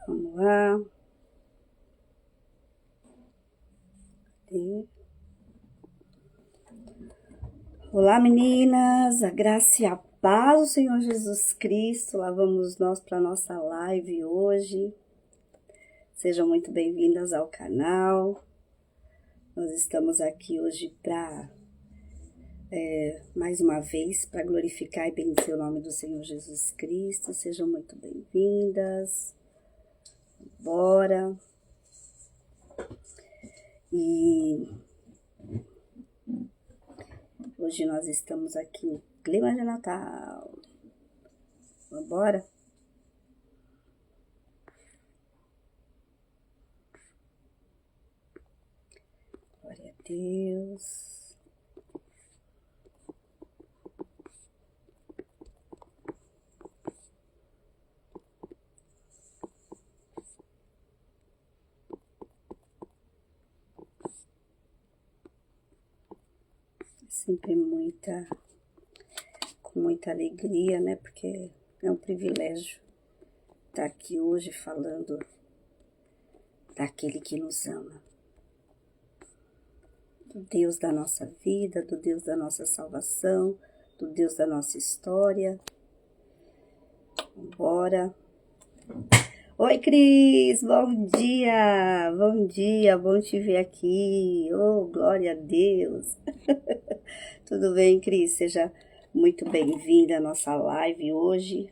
Vamos lá. E... Olá, meninas, a graça e a paz do Senhor Jesus Cristo. Lá vamos nós para a nossa live hoje. Sejam muito bem-vindas ao canal. Nós estamos aqui hoje para, mais uma vez, para glorificar e bendizer o nome do Senhor Jesus Cristo. Sejam muito bem-vindas. Bora. E hoje nós estamos aqui no clima de Natal. Vambora? Glória a Deus. Sempre com muita alegria, né? Porque é um privilégio estar aqui hoje falando daquele que nos ama. Do Deus da nossa vida, do Deus da nossa salvação, do Deus da nossa história. Bora! Oi, Cris! Bom dia, bom te ver aqui. Oh, glória a Deus! Tudo bem, Cris? Seja muito bem-vinda à nossa live hoje.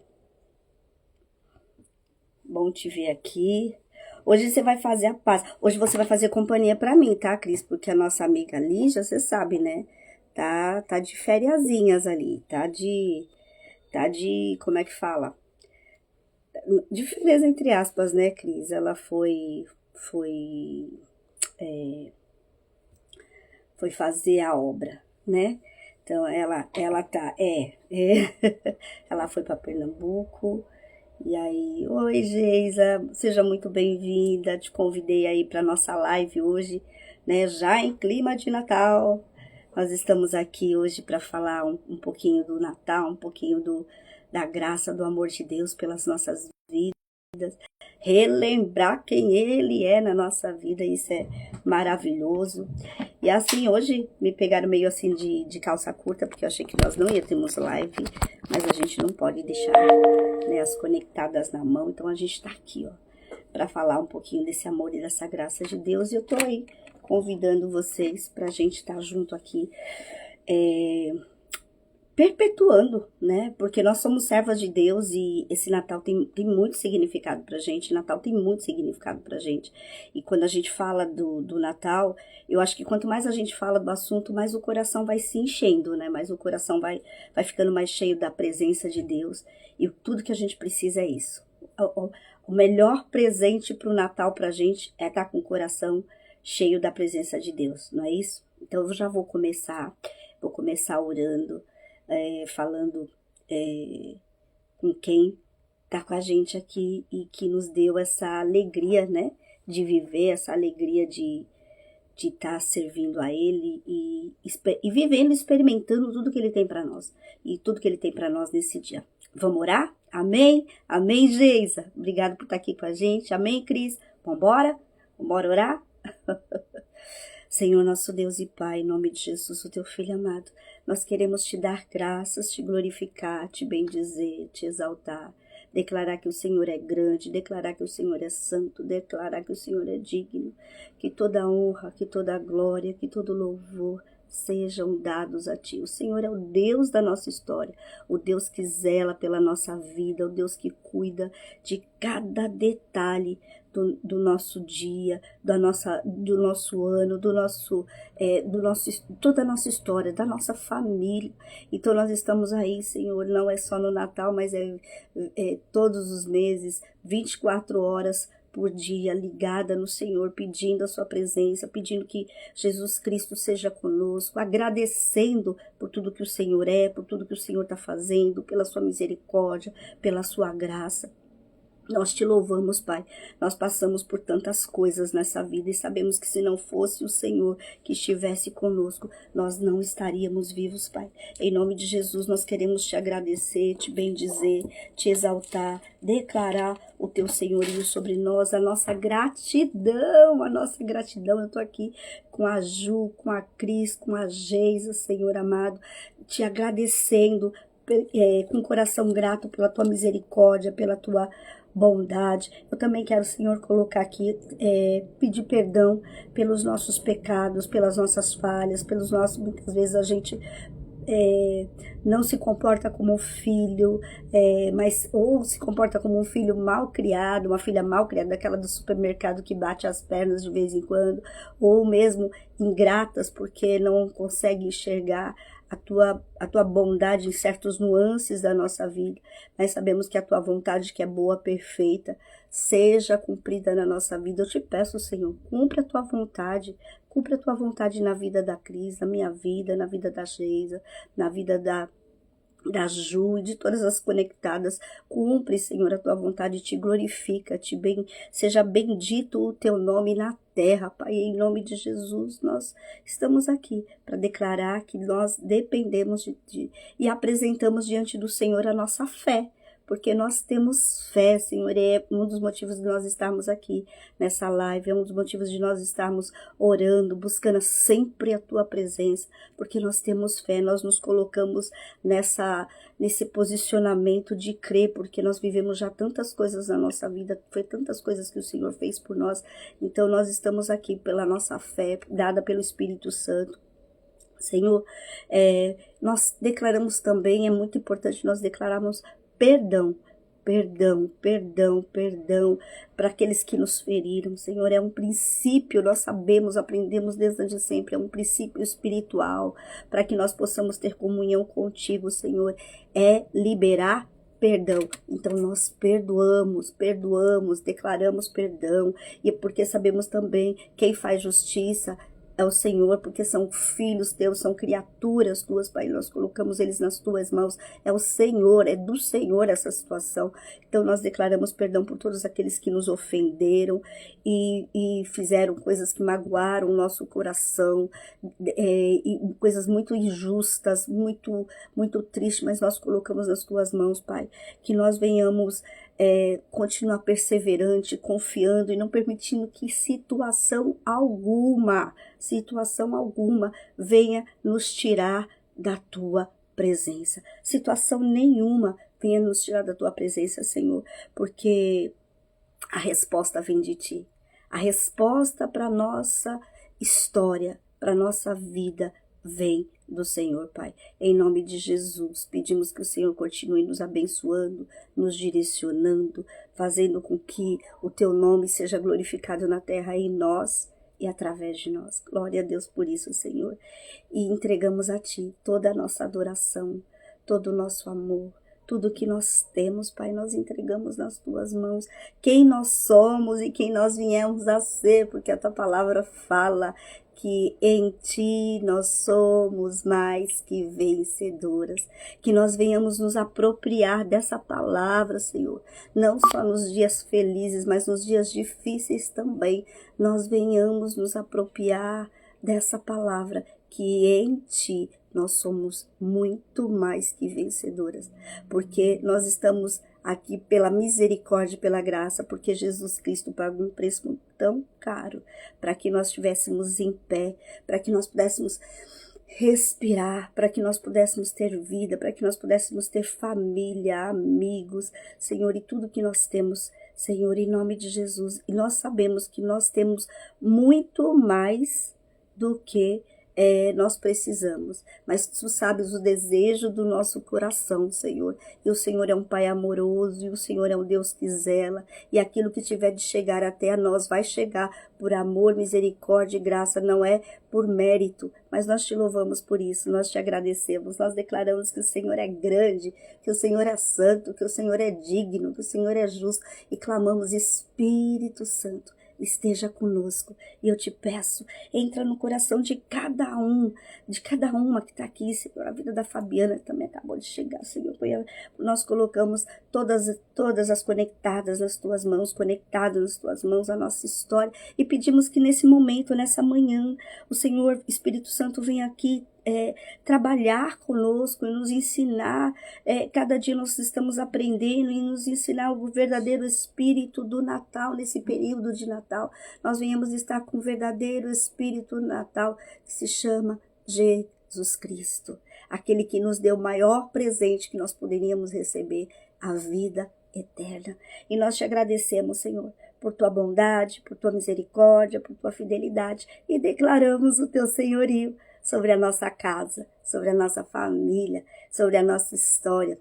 Bom te ver aqui. Hoje você vai fazer a paz. Hoje você vai fazer companhia pra mim, tá, Cris? Porque a nossa amiga Lígia, você sabe, né? Tá de fériasinhas ali. Tá de, como é que fala? De férias entre aspas, né, Cris? Ela foi fazer a obra, né? Então, ela tá, ela foi para Pernambuco, e aí, oi, Geisa, seja muito bem-vinda, te convidei aí para nossa live hoje, né, já em clima de Natal. Nós estamos aqui hoje para falar um pouquinho do Natal, um pouquinho da graça, do amor de Deus pelas nossas vidas, relembrar quem Ele é na nossa vida, isso é maravilhoso. E assim, hoje me pegaram meio assim de calça curta, porque eu achei que nós não íamos live, mas a gente não pode deixar, né, as conectadas na mão, então a gente tá aqui, ó, para falar um pouquinho desse amor e dessa graça de Deus, e eu tô aí convidando vocês pra gente estar junto aqui, perpetuando, né? Porque nós somos servas de Deus e esse Natal tem muito significado pra gente. Natal tem muito significado pra gente. E quando a gente fala do Natal, eu acho que quanto mais a gente fala do assunto, mais o coração vai se enchendo, né? Mais o coração vai ficando mais cheio da presença de Deus. E tudo que a gente precisa é isso. O melhor presente pro Natal pra gente é estar com o coração cheio da presença de Deus, não é isso? Então eu já vou começar orando, falando com quem tá com a gente aqui e que nos deu essa alegria, né, de viver, essa alegria de estar servindo a Ele e vivendo, experimentando tudo que Ele tem para nós e tudo que Ele tem para nós nesse dia. Vamos orar? Amém? Amém, Geisa? Obrigada por estar aqui com a gente. Amém, Cris? Vambora? Vambora orar? Senhor, nosso Deus e Pai, em nome de Jesus, o teu Filho amado, nós queremos te dar graças, te glorificar, te bendizer, te exaltar, declarar que o Senhor é grande, declarar que o Senhor é santo, declarar que o Senhor é digno, que toda honra, que toda glória, que todo louvor sejam dados a Ti. O Senhor é o Deus da nossa história, o Deus que zela pela nossa vida, o Deus que cuida de cada detalhe do nosso dia, do nosso ano, toda a nossa história, da nossa família. Então nós estamos aí, Senhor, não é só no Natal, mas é todos os meses, 24 horas por dia, ligada no Senhor, pedindo a sua presença, pedindo que Jesus Cristo seja conosco, agradecendo por tudo que o Senhor é, por tudo que o Senhor está fazendo, pela sua misericórdia, pela sua graça. Nós te louvamos, Pai. Nós passamos por tantas coisas nessa vida e sabemos que se não fosse o Senhor que estivesse conosco, nós não estaríamos vivos, Pai. Em nome de Jesus, nós queremos te agradecer, te bendizer, te exaltar, declarar o teu senhorio sobre nós, a nossa gratidão, a nossa gratidão. Eu tô aqui com a Ju, com a Cris, com a Geisa, Senhor amado, te agradecendo com um coração grato pela tua misericórdia, pela tua bondade. Eu também quero, Senhor, colocar aqui, pedir perdão pelos nossos pecados, pelas nossas falhas, pelos nossos, muitas vezes a gente não se comporta como um filho, mas ou se comporta como um filho mal criado, uma filha mal criada, daquela do supermercado que bate as pernas de vez em quando, ou mesmo ingratas porque não consegue enxergar a tua bondade em certos nuances da nossa vida, mas sabemos que a tua vontade, que é boa, perfeita, seja cumprida na nossa vida. Eu te peço, Senhor, cumpra a tua vontade na vida da Cris, na minha vida, na vida da Geisa, na vida da Ju e de todas as conectadas. Cumpre, Senhor, a tua vontade, te glorifica, seja bendito o teu nome na terra, Pai. Em nome de Jesus, nós estamos aqui para declarar que nós dependemos e apresentamos diante do Senhor a nossa fé, porque nós temos fé, Senhor, é um dos motivos de nós estarmos aqui nessa live, é um dos motivos de nós estarmos orando, buscando sempre a Tua presença, porque nós temos fé, nós nos colocamos nesse posicionamento de crer, porque nós vivemos já tantas coisas na nossa vida, foi tantas coisas que o Senhor fez por nós, então nós estamos aqui pela nossa fé, dada pelo Espírito Santo. Senhor, nós declaramos também, é muito importante nós declararmos perdão para aqueles que nos feriram, Senhor. É um princípio, nós sabemos, aprendemos desde sempre, é um princípio espiritual para que nós possamos ter comunhão contigo, Senhor. É liberar perdão. Então nós perdoamos, declaramos perdão, e porque sabemos também quem faz justiça é o Senhor, porque são filhos teus, são criaturas tuas, Pai, nós colocamos eles nas tuas mãos, é o Senhor, é do Senhor essa situação. Então nós declaramos perdão por todos aqueles que nos ofenderam e fizeram coisas que magoaram o nosso coração, e coisas muito injustas, muito, muito tristes, mas nós colocamos nas tuas mãos, Pai, que nós venhamos continuar perseverante, confiando e não permitindo que situação alguma venha nos tirar da tua presença. Situação nenhuma venha nos tirar da tua presença, Senhor, porque a resposta vem de ti. A resposta para nossa história, para nossa vida, vem do Senhor, Pai. Em nome de Jesus, pedimos que o Senhor continue nos abençoando, nos direcionando, fazendo com que o teu nome seja glorificado na terra em nós e através de nós. Glória a Deus por isso, Senhor. E entregamos a ti toda a nossa adoração, todo o nosso amor, tudo que nós temos, Pai, nós entregamos nas tuas mãos. Quem nós somos e quem nós viemos a ser, porque a tua palavra fala que em ti nós somos mais que vencedoras, que nós venhamos nos apropriar dessa palavra, Senhor, não só nos dias felizes, mas nos dias difíceis também, nós venhamos nos apropriar dessa palavra, que em ti nós somos muito mais que vencedoras, porque nós estamos aqui pela misericórdia e pela graça, porque Jesus Cristo pagou um preço tão caro para que nós estivéssemos em pé, para que nós pudéssemos respirar, para que nós pudéssemos ter vida, para que nós pudéssemos ter família, amigos, Senhor, e tudo que nós temos, Senhor, em nome de Jesus. E nós sabemos que nós temos muito mais do que nós precisamos, mas tu sabes o desejo do nosso coração, Senhor, e o Senhor é um Pai amoroso, e o Senhor é um Deus que zela, e aquilo que tiver de chegar até nós vai chegar por amor, misericórdia e graça, não é por mérito, mas nós te louvamos por isso, nós te agradecemos, nós declaramos que o Senhor é grande, que o Senhor é santo, que o Senhor é digno, que o Senhor é justo, e clamamos, Espírito Santo, esteja conosco. E eu te peço, entra no coração de cada um, de cada uma que está aqui, Senhor, a vida da Fabiana que também acabou de chegar, Senhor. Nós colocamos todas as conectadas nas tuas mãos, conectadas nas tuas mãos a nossa história, e pedimos que nesse momento, nessa manhã, o Senhor Espírito Santo venha aqui trabalhar conosco e nos ensinar. Cada dia nós estamos aprendendo e nos ensinar o verdadeiro espírito do Natal. Nesse período de Natal, nós venhamos estar com o verdadeiro espírito do Natal, que se chama Jesus Cristo, aquele que nos deu o maior presente que nós poderíamos receber, a vida eterna. E nós te agradecemos, Senhor, por tua bondade, por tua misericórdia, por tua fidelidade, e declaramos o teu senhorio sobre a nossa casa, sobre a nossa família, sobre a nossa história.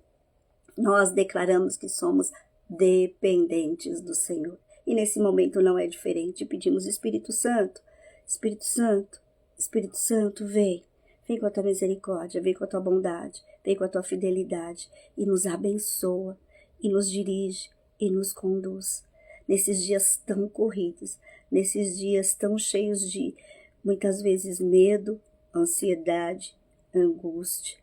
Nós declaramos que somos dependentes do Senhor. E nesse momento não é diferente. Pedimos, Espírito Santo, Espírito Santo, Espírito Santo, vem. Vem com a tua misericórdia, vem com a tua bondade, vem com a tua fidelidade e nos abençoa, e nos dirige, e nos conduz. Nesses dias tão corridos, nesses dias tão cheios de, muitas vezes, medo, ansiedade, angústia,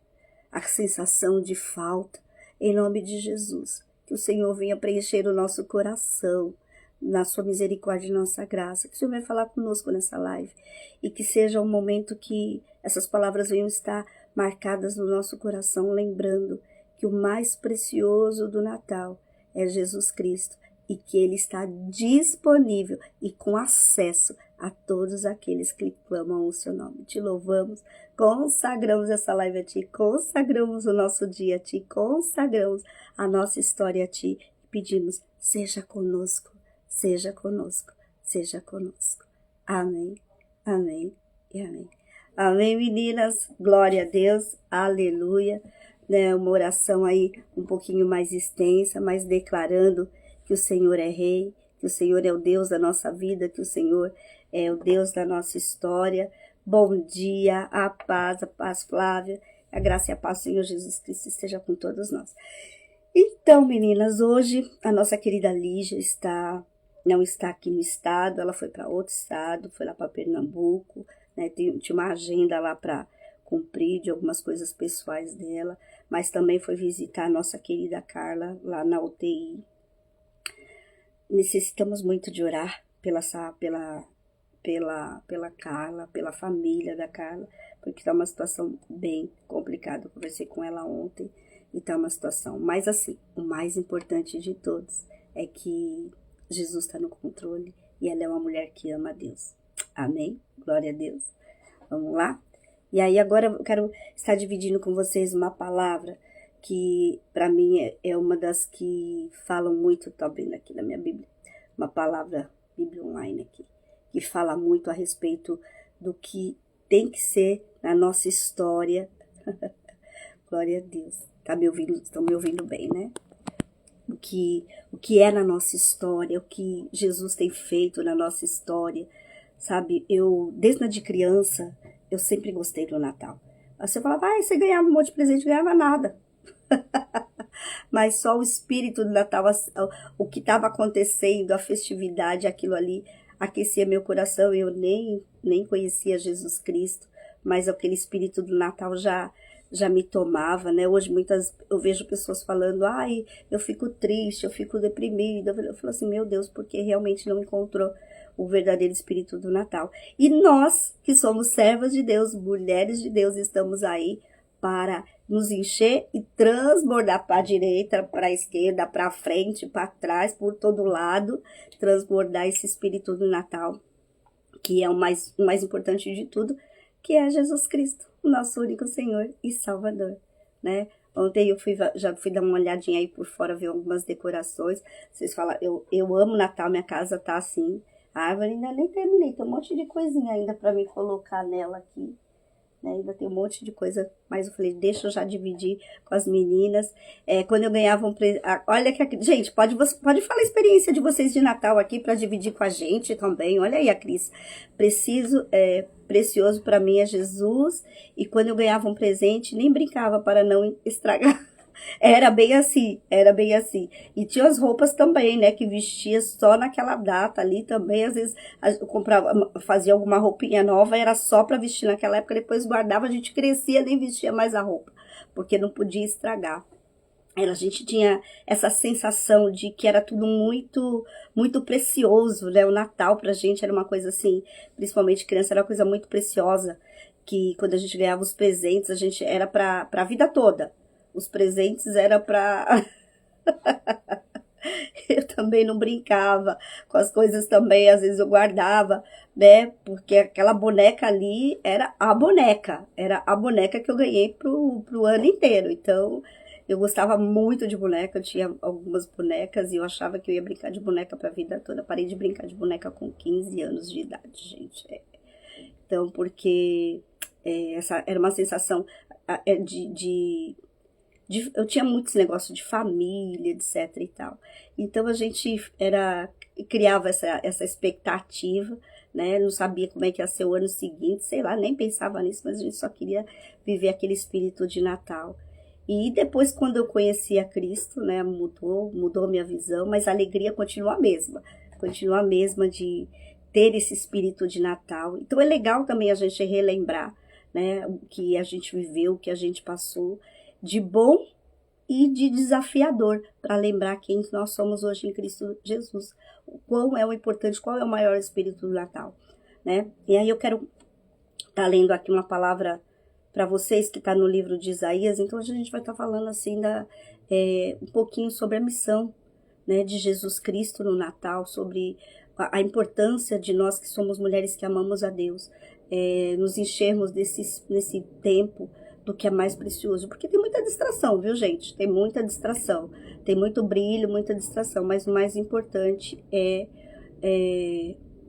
a sensação de falta, em nome de Jesus, que o Senhor venha preencher o nosso coração, na sua misericórdia e nossa graça, que o Senhor venha falar conosco nessa live, e que seja um momento que essas palavras venham estar marcadas no nosso coração, lembrando que o mais precioso do Natal é Jesus Cristo, e que Ele está disponível e com acesso a todos aqueles que clamam o seu nome. Te louvamos, consagramos essa live a Ti, consagramos o nosso dia a Ti, consagramos a nossa história a Ti, e pedimos, seja conosco, seja conosco, seja conosco. Amém, amém e amém. Amém, meninas, glória a Deus, aleluia. Uma oração aí um pouquinho mais extensa, mas declarando que o Senhor é Rei, que o Senhor é o Deus da nossa vida, que o Senhor é o Deus da nossa história. Bom dia, a paz, Flávia, a graça e a paz do Senhor Jesus Cristo esteja com todos nós. Então, meninas, hoje a nossa querida Lígia não está aqui no estado, ela foi para outro estado, foi lá para Pernambuco, né, tinha uma agenda lá para cumprir de algumas coisas pessoais dela, mas também foi visitar a nossa querida Carla lá na UTI. Necessitamos muito de orar pela Carla, pela família da Carla, porque está uma situação bem complicada. Eu conversei com ela ontem e está uma situação. Mas assim, o mais importante de todos é que Jesus está no controle e ela é uma mulher que ama a Deus. Amém? Glória a Deus. Vamos lá? E aí agora eu quero estar dividindo com vocês uma palavra que para mim é uma das que falam muito, tá vendo aqui na minha Bíblia, uma palavra, Bíblia Online aqui, que fala muito a respeito do que tem que ser na nossa história. Glória a Deus. Estão me ouvindo bem, né? O que é na nossa história, o que Jesus tem feito na nossa história. Sabe, desde de criança, eu sempre gostei do Natal. Aí você falava, você ganhava um monte de presente, ganhava nada. Mas só o espírito do Natal, o que estava acontecendo, a festividade, aquilo ali, aquecia meu coração. Eu nem conhecia Jesus Cristo, mas aquele espírito do Natal já me tomava, né? Hoje eu vejo pessoas falando, eu fico triste, eu fico deprimida. Eu falo assim, meu Deus, porque realmente não encontrou o verdadeiro espírito do Natal. E nós, que somos servas de Deus, mulheres de Deus, estamos aí para nos encher e transbordar para a direita, para a esquerda, para a frente, para trás, por todo lado, transbordar esse espírito do Natal, que é o mais importante de tudo, que é Jesus Cristo, o nosso único Senhor e Salvador, né? Ontem já fui dar uma olhadinha aí por fora, ver algumas decorações. Vocês falam, eu amo Natal, minha casa tá assim. A árvore ainda nem terminei, tem um monte de coisinha ainda para me colocar nela aqui. Né? Ainda tem um monte de coisa, mas eu falei, deixa eu já dividir com as meninas. Quando eu ganhava um presente, olha que, gente, pode falar a experiência de vocês de Natal aqui para dividir com a gente também. Olha aí a Cris, precioso para mim é Jesus. E quando eu ganhava um presente, nem brincava para não estragar. Era bem assim, era bem assim. E tinha as roupas também, né, que vestia só naquela data ali também. Às vezes eu comprava, fazia alguma roupinha nova, era só para vestir naquela época, depois guardava, a gente crescia, nem vestia mais a roupa, porque não podia estragar. A gente tinha essa sensação de que era tudo muito, muito precioso, né? O Natal pra gente era uma coisa assim, principalmente criança, era uma coisa muito preciosa, que quando a gente ganhava os presentes, a gente era pra vida toda. Os presentes era pra... Eu também não brincava com as coisas também, às vezes eu guardava, né? Porque aquela boneca ali era a boneca que eu ganhei pro ano inteiro. Então, eu gostava muito de boneca, eu tinha algumas bonecas e eu achava que eu ia brincar de boneca pra vida toda. Parei de brincar de boneca com 15 anos de idade, gente. Então, porque essa era uma sensação eu tinha muito esse negócio de família, etc e tal. Então a gente criava essa expectativa, né? Não sabia como é que ia ser o ano seguinte, sei lá, nem pensava nisso, mas a gente só queria viver aquele espírito de Natal. E depois, quando eu conheci a Cristo, né, mudou minha visão, mas a alegria continua a mesma de ter esse espírito de Natal. Então é legal também a gente relembrar, né, o que a gente viveu, o que a gente passou, de bom e de desafiador, para lembrar quem nós somos hoje em Cristo Jesus. Qual é o importante, qual é o maior espírito do Natal, né? E aí eu quero estar lendo aqui uma palavra para vocês que está no livro de Isaías. Então a gente vai estar falando assim um pouquinho sobre a missão, né, de Jesus Cristo no Natal, sobre a importância de nós que somos mulheres que amamos a Deus, nos enchermos nesse tempo do que é mais precioso, porque tem muita distração, viu, gente? Tem muita distração, tem muito brilho, muita distração, mas o mais importante é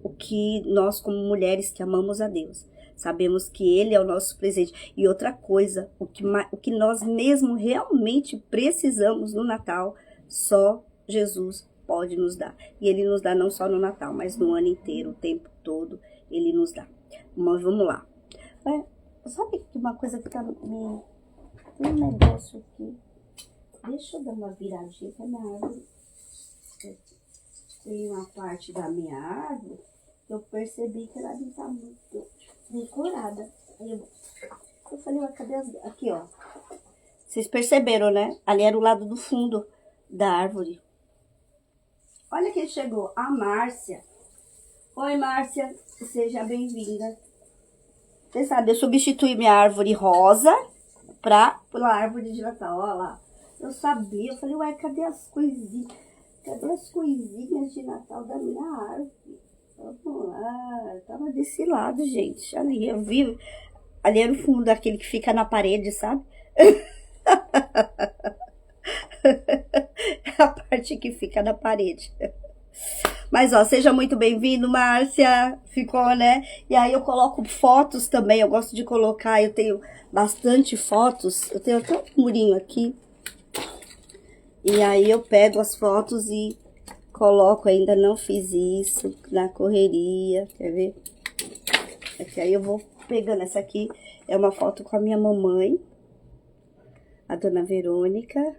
o que nós, como mulheres que amamos a Deus, sabemos que Ele é o nosso presente. E outra coisa, o que nós mesmo realmente precisamos no Natal, só Jesus pode nos dar. E Ele nos dá não só no Natal, mas no ano inteiro, o tempo todo, Ele nos dá. Mas vamos lá. Sabe que uma coisa que tá me... Tem um negócio aqui. Deixa eu dar uma viradinha pra minha árvore. Tem uma parte da minha árvore que eu percebi que ela não tá muito decorada. Aí eu falei, cadê as... Aqui, ó. Vocês perceberam, né? Ali era o lado do fundo da árvore. Olha quem chegou. A Márcia. Oi, Márcia. Seja bem-vinda. Você sabe, eu substituí minha árvore rosa pela árvore de Natal. Olha lá. Eu sabia. Eu falei, uai, cadê as coisinhas? Cadê as coisinhas de Natal da minha árvore? Vamos lá. Eu tava desse lado, gente. Ali, eu vi. Ali era o fundo, aquele que fica na parede, sabe? A parte que fica na parede. Mas, ó, seja muito bem-vindo, Márcia. Ficou, né? E aí eu coloco fotos também. Eu gosto de colocar, eu tenho bastante fotos. Eu tenho até um murinho aqui. E aí eu pego as fotos e coloco. Ainda não fiz isso na correria. Quer ver? Aqui, aí eu vou pegando. Essa aqui é uma foto com a minha mamãe, a dona Verônica.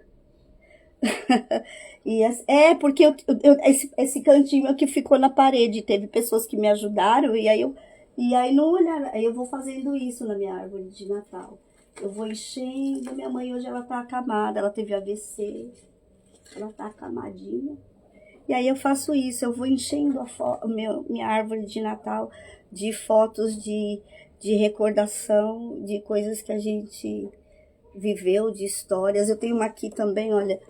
Porque esse cantinho aqui ficou na parede, teve pessoas que me ajudaram e aí não olharam, aí eu vou fazendo isso na minha árvore de Natal. Eu vou enchendo, minha mãe hoje ela tá acamada, ela teve AVC, ela tá acamadinha. E aí eu faço isso, eu vou enchendo minha árvore de Natal de fotos de recordação, de coisas que a gente viveu, de histórias. Eu tenho uma aqui também, olha,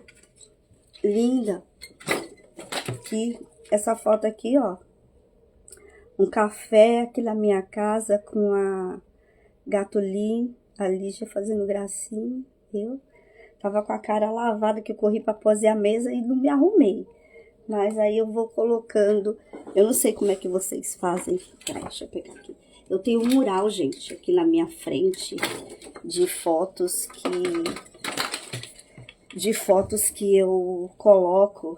linda, aqui, essa foto aqui, ó, um café aqui na minha casa com a Gatolin, a Lígia fazendo gracinha, eu tava com a cara lavada que eu corri pra fazer a mesa e não me arrumei, mas aí eu vou colocando, eu não sei como é que vocês fazem, peraí, deixa eu pegar aqui, eu tenho um mural, gente, aqui na minha frente, de fotos que eu coloco.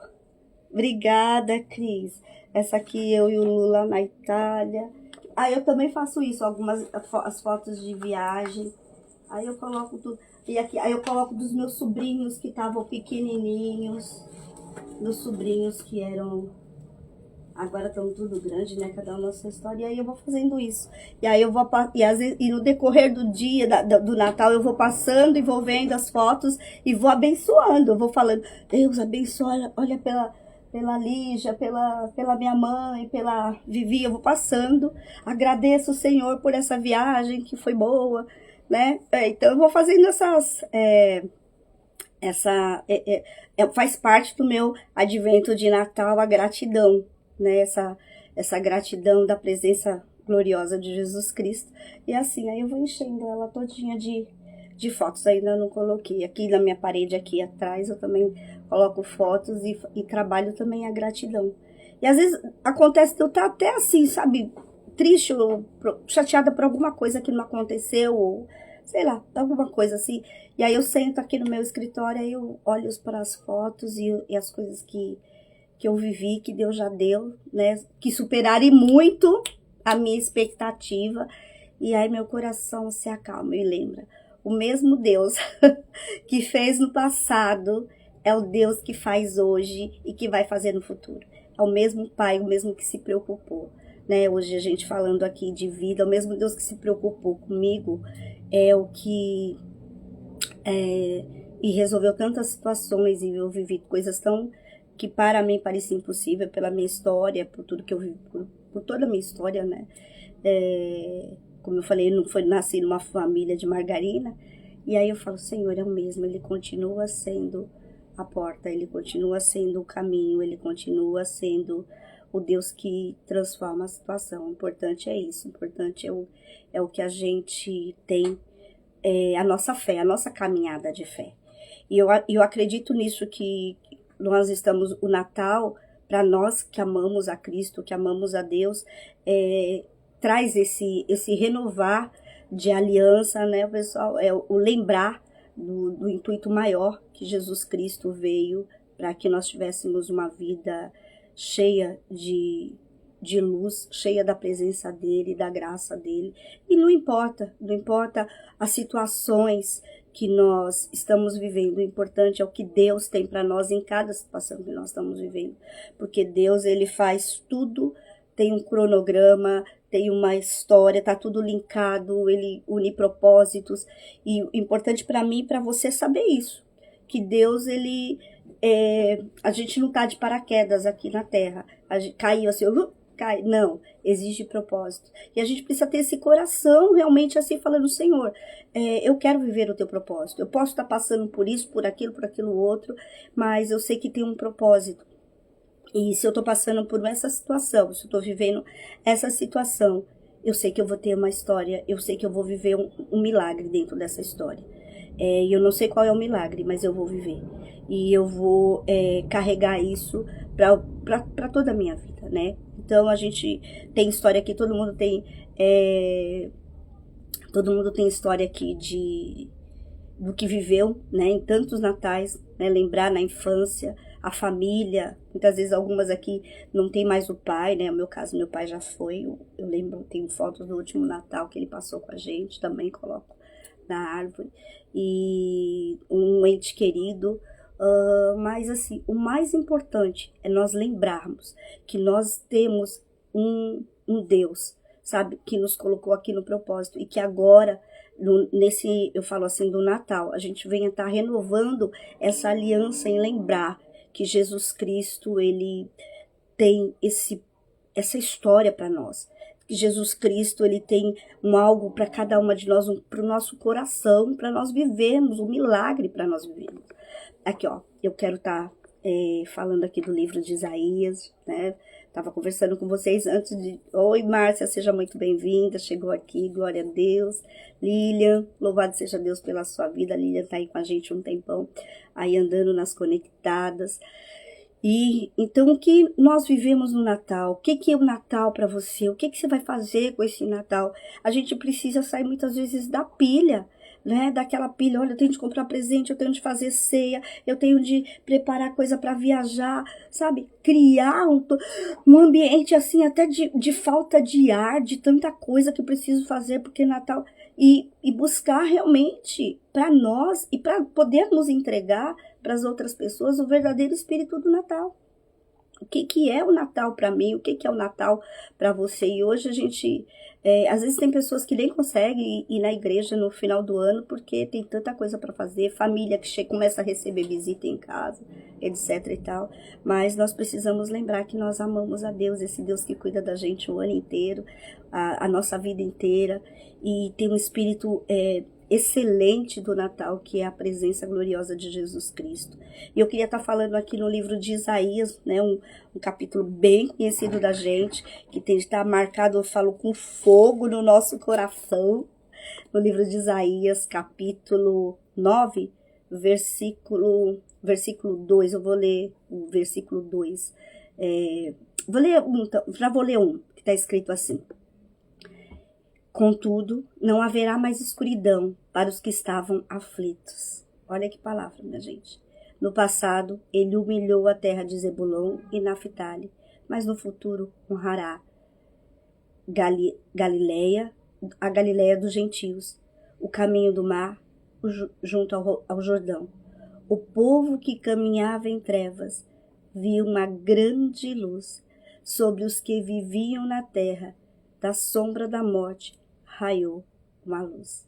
Obrigada, Cris. Essa aqui eu e o Lula na Itália. Aí eu também faço isso, as fotos de viagem. Aí eu coloco tudo. E aqui, aí eu coloco dos meus sobrinhos que estavam pequenininhos, dos sobrinhos que eram, agora estão tudo grande, né? Cada um na sua história. E aí eu vou fazendo isso. E aí eu vou, e, às vezes, e no decorrer do dia, do Natal, eu vou passando e vou vendo as fotos e vou abençoando. Eu vou falando, Deus abençoa, olha pela Lígia, pela minha mãe, pela Vivi, eu vou passando. Agradeço o Senhor por essa viagem que foi boa, né? Então eu vou fazendo faz parte do meu advento de Natal, a gratidão, né? Essa gratidão da presença gloriosa de Jesus Cristo. E assim, aí eu vou enchendo ela todinha de fotos, ainda não coloquei. Aqui na minha parede, aqui atrás, eu também coloco fotos e trabalho também a gratidão. E às vezes acontece de eu estar até assim, sabe, triste ou chateada por alguma coisa que não aconteceu, ou sei lá, alguma coisa assim. E aí eu sento aqui no meu escritório, aí eu olho para as fotos e as coisas que eu vivi, que Deus já deu, né, que superaram muito a minha expectativa. E aí meu coração se acalma e lembra. O mesmo Deus que fez no passado é o Deus que faz hoje e que vai fazer no futuro. É o mesmo Pai, o mesmo que se preocupou, né? Hoje a gente falando aqui de vida, é o mesmo Deus que se preocupou comigo, é o que e resolveu tantas situações, e eu vivi coisas tão que para mim parecia impossível pela minha história, por tudo que eu vivi, por toda a minha história, né? Como eu falei, não foi nasci numa família de margarina. E aí eu falo, Senhor, é o mesmo, Ele continua sendo a porta, Ele continua sendo o caminho, Ele continua sendo o Deus que transforma a situação. O importante é isso, o importante é o que a gente tem, a nossa fé, a nossa caminhada de fé. E eu acredito nisso, que nós estamos, o Natal, para nós que amamos a Cristo, que amamos a Deus, traz esse renovar de aliança, né, pessoal? É o lembrar do intuito maior que Jesus Cristo veio para que nós tivéssemos uma vida cheia de luz, cheia da presença dele, da graça dele. E não importa as situações que nós estamos vivendo, o importante é o que Deus tem para nós em cada situação que nós estamos vivendo, porque Deus, ele faz tudo, tem um cronograma, tem uma história, tá tudo linkado, ele une propósitos, e o importante para mim e para você saber isso, que Deus, ele, a gente não tá de paraquedas aqui na Terra, a gente caiu assim, cai, não, exige propósito, e a gente precisa ter esse coração realmente assim, falando, Senhor, eu quero viver o teu propósito, eu posso estar passando por isso, por aquilo outro, mas eu sei que tem um propósito. E se eu tô passando por essa situação, se eu tô vivendo essa situação, eu sei que eu vou ter uma história, eu sei que eu vou viver um milagre dentro dessa história. E eu não sei qual é o milagre, mas eu vou viver. E eu vou carregar isso para toda a minha vida, né? Então a gente tem história aqui, todo mundo tem história aqui do que viveu, né? Em tantos natais, né? Lembrar na infância, a família, muitas vezes algumas aqui não tem mais o pai, né? No meu caso, meu pai já foi, eu lembro, tenho fotos do último Natal que ele passou com a gente, também coloco na árvore, e um ente querido, mas assim, o mais importante é nós lembrarmos que nós temos um Deus, sabe, que nos colocou aqui no propósito, e que agora, eu falo assim, do Natal, a gente venha estar renovando essa aliança em lembrar que Jesus Cristo, ele tem essa história para nós. Que Jesus Cristo, ele tem algo para cada uma de nós, para o nosso coração, para nós vivermos, um milagre para nós vivermos. Aqui, ó, eu quero estar falando aqui do livro de Isaías, né? Tava conversando com vocês antes de... Oi, Márcia, seja muito bem-vinda, chegou aqui, glória a Deus. Lilian, louvado seja Deus pela sua vida. Lilian tá aí com a gente um tempão, aí andando nas conectadas. E então, o que nós vivemos no Natal? O que é o Natal para você? O que você vai fazer com esse Natal? A gente precisa sair muitas vezes da pilha, né? Daquela pilha, olha, eu tenho de comprar presente, eu tenho de fazer ceia, eu tenho de preparar coisa para viajar, sabe? Criar um ambiente assim, até de falta de ar, de tanta coisa que eu preciso fazer, porque Natal e buscar realmente para nós e para podermos entregar para as outras pessoas o verdadeiro espírito do Natal. O que é o Natal para mim, o que é o Natal para você. E hoje a gente, às vezes tem pessoas que nem conseguem ir na igreja no final do ano porque tem tanta coisa para fazer, família que começa a receber visita em casa, etc e tal. Mas nós precisamos lembrar que nós amamos a Deus, esse Deus que cuida da gente o ano inteiro, a nossa vida inteira, e tem um espírito excelente do Natal, que é a presença gloriosa de Jesus Cristo. E eu queria estar falando aqui no livro de Isaías, né, um capítulo bem conhecido da gente, que tem de estar marcado, eu falo, com fogo no nosso coração, no livro de Isaías, capítulo 9, versículo 2, eu vou ler o versículo 2, já vou ler um, que está escrito assim: contudo, não haverá mais escuridão para os que estavam aflitos. Olha que palavra, minha gente. No passado, ele humilhou a terra de Zebulon e Naftali, mas no futuro honrará a Galileia dos gentios, o caminho do mar junto ao Jordão. O povo que caminhava em trevas viu uma grande luz. Sobre os que viviam na terra, da sombra da morte, raiou uma luz.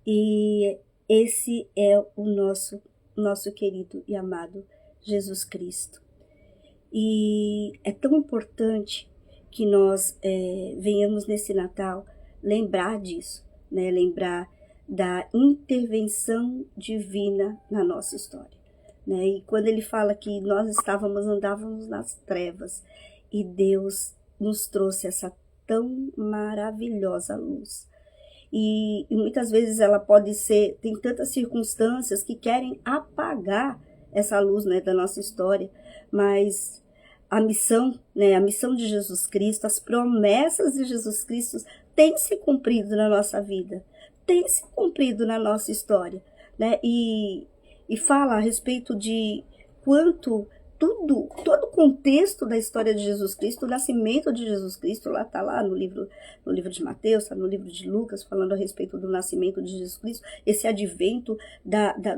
E esse é o nosso querido e amado Jesus Cristo. E é tão importante que nós venhamos nesse Natal lembrar disso, né? Lembrar da intervenção divina na nossa história, né? E quando ele fala que nós andávamos nas trevas e Deus nos trouxe essa tão maravilhosa luz. E muitas vezes ela pode ser, tem tantas circunstâncias que querem apagar essa luz, né, da nossa história, mas a missão, né, a missão de Jesus Cristo, as promessas de Jesus Cristo têm se cumprido na nossa vida, têm se cumprido na nossa história, né, e fala a respeito de quanto todo o contexto da história de Jesus Cristo, o nascimento de Jesus Cristo, lá está lá no livro de Mateus, está no livro de Lucas, falando a respeito do nascimento de Jesus Cristo, esse advento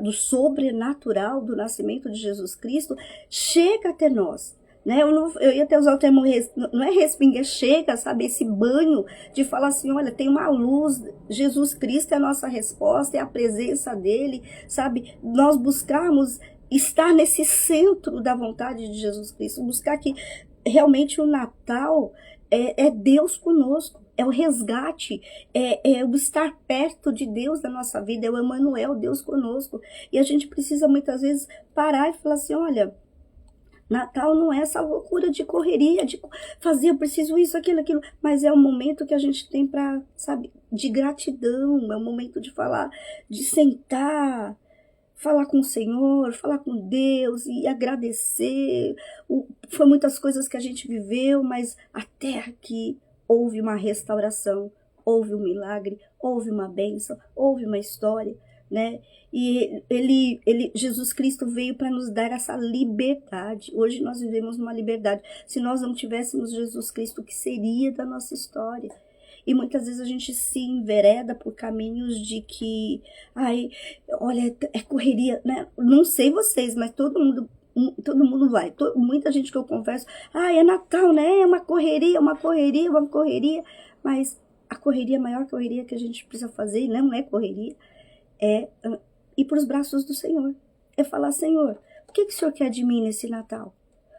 do sobrenatural do nascimento de Jesus Cristo, chega até nós. Né? Eu ia até usar o termo, não é respingar, chega, sabe, esse banho de falar assim, olha, tem uma luz, Jesus Cristo é a nossa resposta, é a presença dele, sabe, nós buscarmos estar nesse centro da vontade de Jesus Cristo, buscar que realmente o Natal é Deus conosco, é o resgate, é o estar perto de Deus na nossa vida, é o Emmanuel, Deus conosco. E a gente precisa muitas vezes parar e falar assim, olha, Natal não é essa loucura de correria, de fazer, eu preciso isso, aquilo, mas é um momento que a gente tem para, sabe, de gratidão, é um momento de falar, de sentar, falar com o Senhor, falar com Deus e agradecer. Foi muitas coisas que a gente viveu, mas até aqui houve uma restauração, houve um milagre, houve uma bênção, houve uma história, né? E Jesus Cristo veio para nos dar essa liberdade. Hoje nós vivemos uma liberdade. Se nós não tivéssemos Jesus Cristo, o que seria da nossa história? E muitas vezes a gente se envereda por caminhos de que, olha, é correria, né? Não sei vocês, mas todo mundo vai. Muita gente que eu converso, é Natal, né? É uma correria. Mas a maior correria que a gente precisa fazer, e não é correria, é ir para os braços do Senhor. É falar, Senhor, o que o Senhor quer de mim nesse Natal?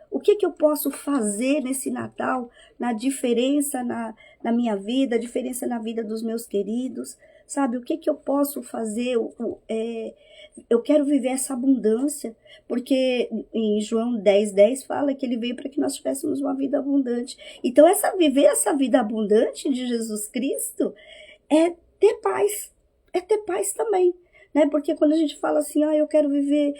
O que eu posso fazer nesse Natal, na diferença na minha vida, a diferença na vida dos meus queridos, sabe? O que eu posso fazer? Eu quero viver essa abundância, porque em João 10:10 fala que ele veio para que nós tivéssemos uma vida abundante. Então, viver essa vida abundante de Jesus Cristo é ter paz também. Né? Porque quando a gente fala assim, eu quero viver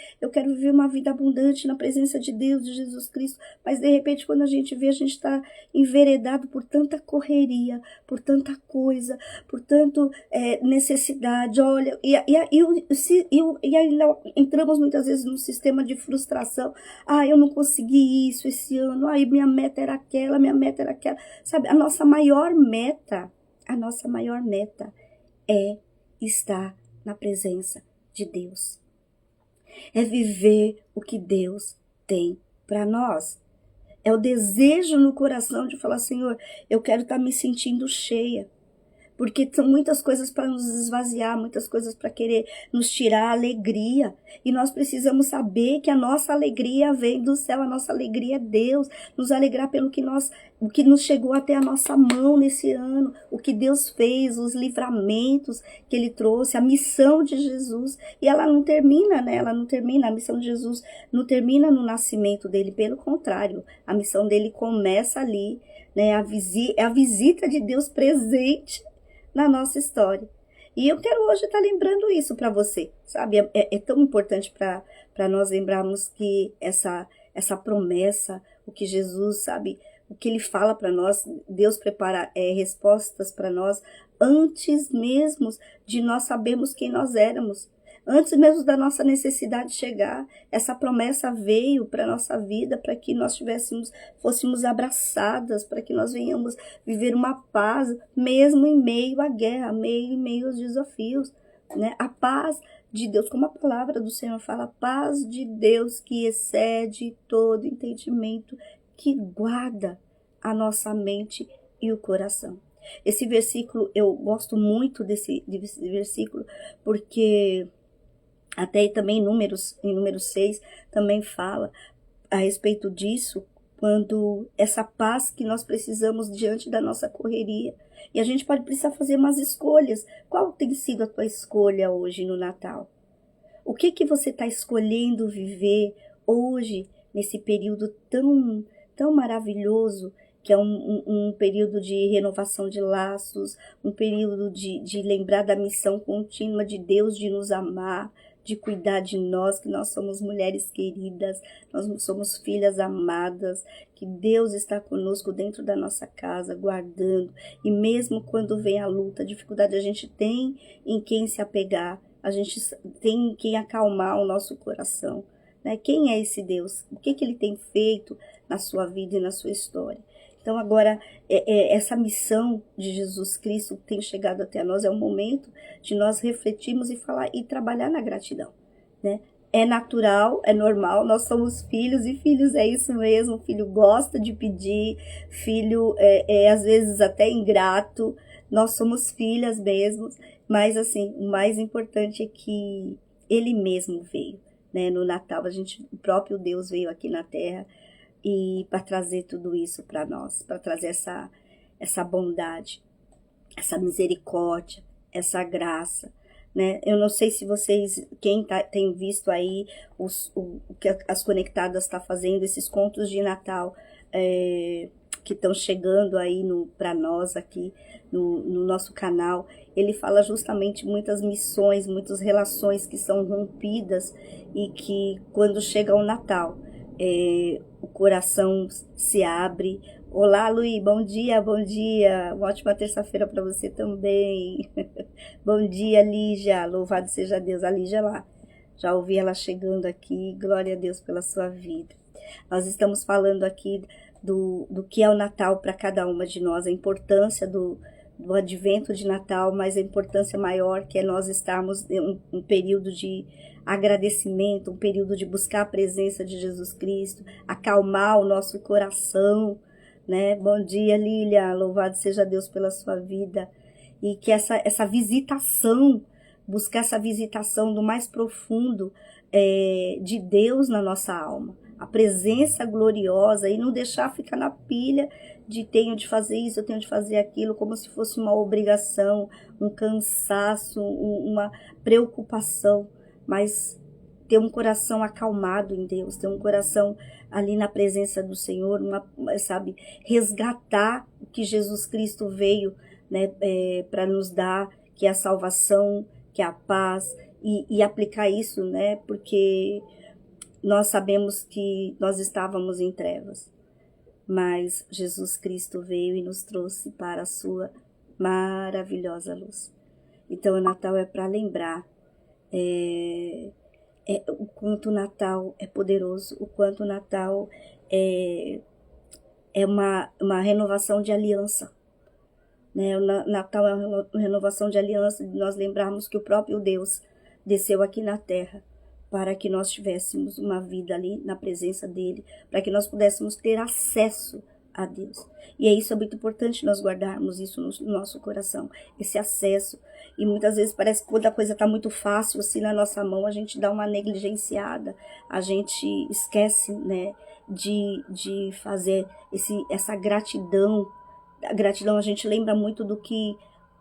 uma vida abundante na presença de Deus, de Jesus Cristo, mas de repente quando a gente vê, a gente está enveredado por tanta correria, por tanta coisa, por tanto necessidade, olha, e aí entramos muitas vezes num sistema de frustração, eu não consegui isso esse ano, minha meta era aquela, sabe, a nossa maior meta é estar na presença de Deus. É viver o que Deus tem para nós. É o desejo no coração de falar, Senhor, eu quero estar me sentindo cheia. Porque são muitas coisas para nos esvaziar, muitas coisas para querer nos tirar a alegria. E nós precisamos saber que a nossa alegria vem do céu, a nossa alegria é Deus. Nos alegrar pelo que o que nos chegou até a nossa mão nesse ano, o que Deus fez, os livramentos que Ele trouxe, a missão de Jesus. E ela não termina, né? Ela não termina, a missão de Jesus não termina no nascimento dele, pelo contrário. A missão dele começa ali, né? É a visita de Deus presente na nossa história. E eu quero hoje estar lembrando isso para você, sabe? É tão importante para nós lembrarmos que essa promessa, o que Jesus, sabe, o que Ele fala para nós, Deus prepara respostas para nós antes mesmo de nós sabermos quem nós éramos. Antes mesmo da nossa necessidade chegar, essa promessa veio para a nossa vida, para que nós fôssemos abraçadas, para que nós venhamos viver uma paz, mesmo em meio à guerra, em meio aos desafios, né? A paz de Deus, como a palavra do Senhor fala, a paz de Deus que excede todo entendimento, que guarda a nossa mente e o coração. Esse versículo, eu gosto muito desse versículo, porque até também em número 6, também fala a respeito disso, quando essa paz que nós precisamos diante da nossa correria. E a gente pode precisar fazer umas escolhas. Qual tem sido a tua escolha hoje no Natal? O que você está escolhendo viver hoje, nesse período tão maravilhoso, que é um período de renovação de laços, um período de lembrar da missão contínua de Deus de nos amar, de cuidar de nós, que nós somos mulheres queridas, nós somos filhas amadas, que Deus está conosco dentro da nossa casa, guardando, e mesmo quando vem a luta, a dificuldade, a gente tem em quem se apegar, a gente tem em quem acalmar o nosso coração, né? Quem é esse Deus? O que Ele tem feito na sua vida e na sua história? Então agora, essa missão de Jesus Cristo que tem chegado até nós, é o momento de nós refletirmos e falar e trabalhar na gratidão, né? É natural, é normal, nós somos filhos, e filhos é isso mesmo, filho gosta de pedir, filho às vezes até ingrato, nós somos filhas mesmo, mas assim, o mais importante é que Ele mesmo veio, né? No Natal, o próprio Deus veio aqui na Terra, e para trazer tudo isso para nós, para trazer essa bondade, essa misericórdia, essa graça, né? Eu não sei se vocês, tem visto aí o que as Conectadas está fazendo, esses contos de Natal que estão chegando aí para nós aqui no nosso canal. Ele fala justamente muitas missões, muitas relações que são rompidas, e que quando chega o Natal, o coração se abre. Olá, Luí, bom dia, uma ótima terça-feira para você também. Bom dia, Lígia, louvado seja Deus, a Lígia lá, já ouvi ela chegando aqui, glória a Deus pela sua vida. Nós estamos falando aqui do que é o Natal para cada uma de nós, a importância do advento de Natal, mas a importância maior que é nós estarmos em um período de agradecimento, um período de buscar a presença de Jesus Cristo, acalmar o nosso coração, né? Bom dia, Lília, louvado seja Deus pela sua vida, e que essa visitação, buscar essa visitação do mais profundo de Deus na nossa alma, a presença gloriosa, e não deixar ficar na pilha de tenho de fazer isso, eu tenho de fazer aquilo, como se fosse uma obrigação, um cansaço, uma preocupação, mas ter um coração acalmado em Deus, ter um coração ali na presença do Senhor, sabe, resgatar o que Jesus Cristo veio, né, para nos dar, que é a salvação, que é a paz, e aplicar isso, né, porque nós sabemos que nós estávamos em trevas, mas Jesus Cristo veio e nos trouxe para a sua maravilhosa luz. Então o Natal é para lembrar o quanto o Natal é poderoso, o quanto o Natal é uma renovação de aliança. né? O Natal é uma renovação de aliança, de nós lembrarmos que o próprio Deus desceu aqui na terra para que nós tivéssemos uma vida ali na presença dele, para que nós pudéssemos ter acesso a Deus. E é isso, é muito importante nós guardarmos isso no nosso coração, esse acesso. E muitas vezes parece que quando a coisa está muito fácil assim na nossa mão, a gente dá uma negligenciada, a gente esquece, né, de fazer essa gratidão. A gratidão, a gente lembra muito do que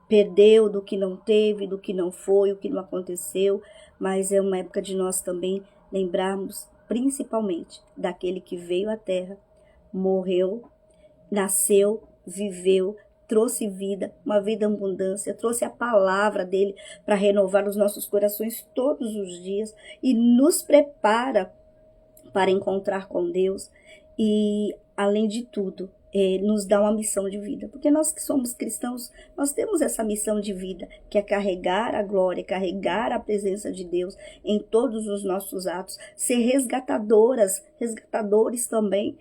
perdeu, do que não teve, do que não foi, o que não aconteceu, mas é uma época de nós também lembrarmos principalmente daquele que veio à terra, morreu, nasceu, viveu, trouxe vida, uma vida em abundância, trouxe a palavra dele para renovar os nossos corações todos os dias e nos prepara para encontrar com Deus e, além de tudo, nos dá uma missão de vida, porque nós que somos cristãos, nós temos essa missão de vida, que é carregar a glória, carregar a presença de Deus em todos os nossos atos, ser resgatadores também,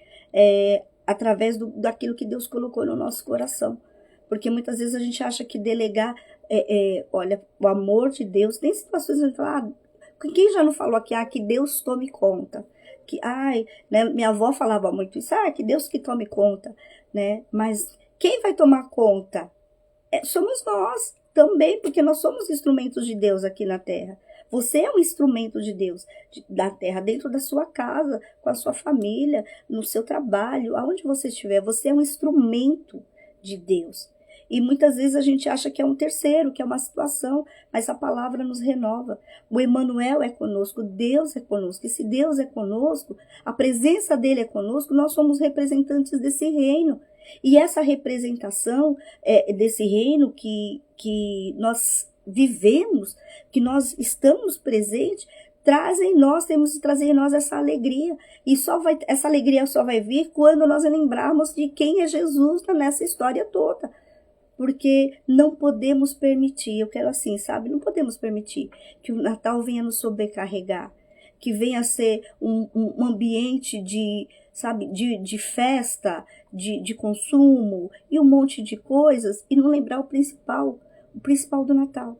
através daquilo que Deus colocou no nosso coração. Porque muitas vezes a gente acha que delegar, olha, o amor de Deus, tem situações onde fala, quem já não falou aqui, que Deus tome conta, que, né, minha avó falava muito isso, que Deus que tome conta, né, mas quem vai tomar conta? Somos nós também, porque nós somos instrumentos de Deus aqui na terra. Você é um instrumento de Deus, da terra, dentro da sua casa, com a sua família, no seu trabalho, aonde você estiver, você é um instrumento de Deus. E muitas vezes a gente acha que é um terceiro, que é uma situação, mas a palavra nos renova. O Emmanuel é conosco, Deus é conosco. E se Deus é conosco, a presença dele é conosco, nós somos representantes desse reino. E essa representação desse reino que nós vivemos, que nós estamos presentes, temos de trazer em nós essa alegria. E essa alegria só vai vir quando nós lembrarmos de quem é Jesus nessa história toda. Porque não podemos permitir, eu quero assim, sabe? Não podemos permitir que o Natal venha nos sobrecarregar, que venha ser um ambiente de festa, de consumo e um monte de coisas e não lembrar o principal do Natal,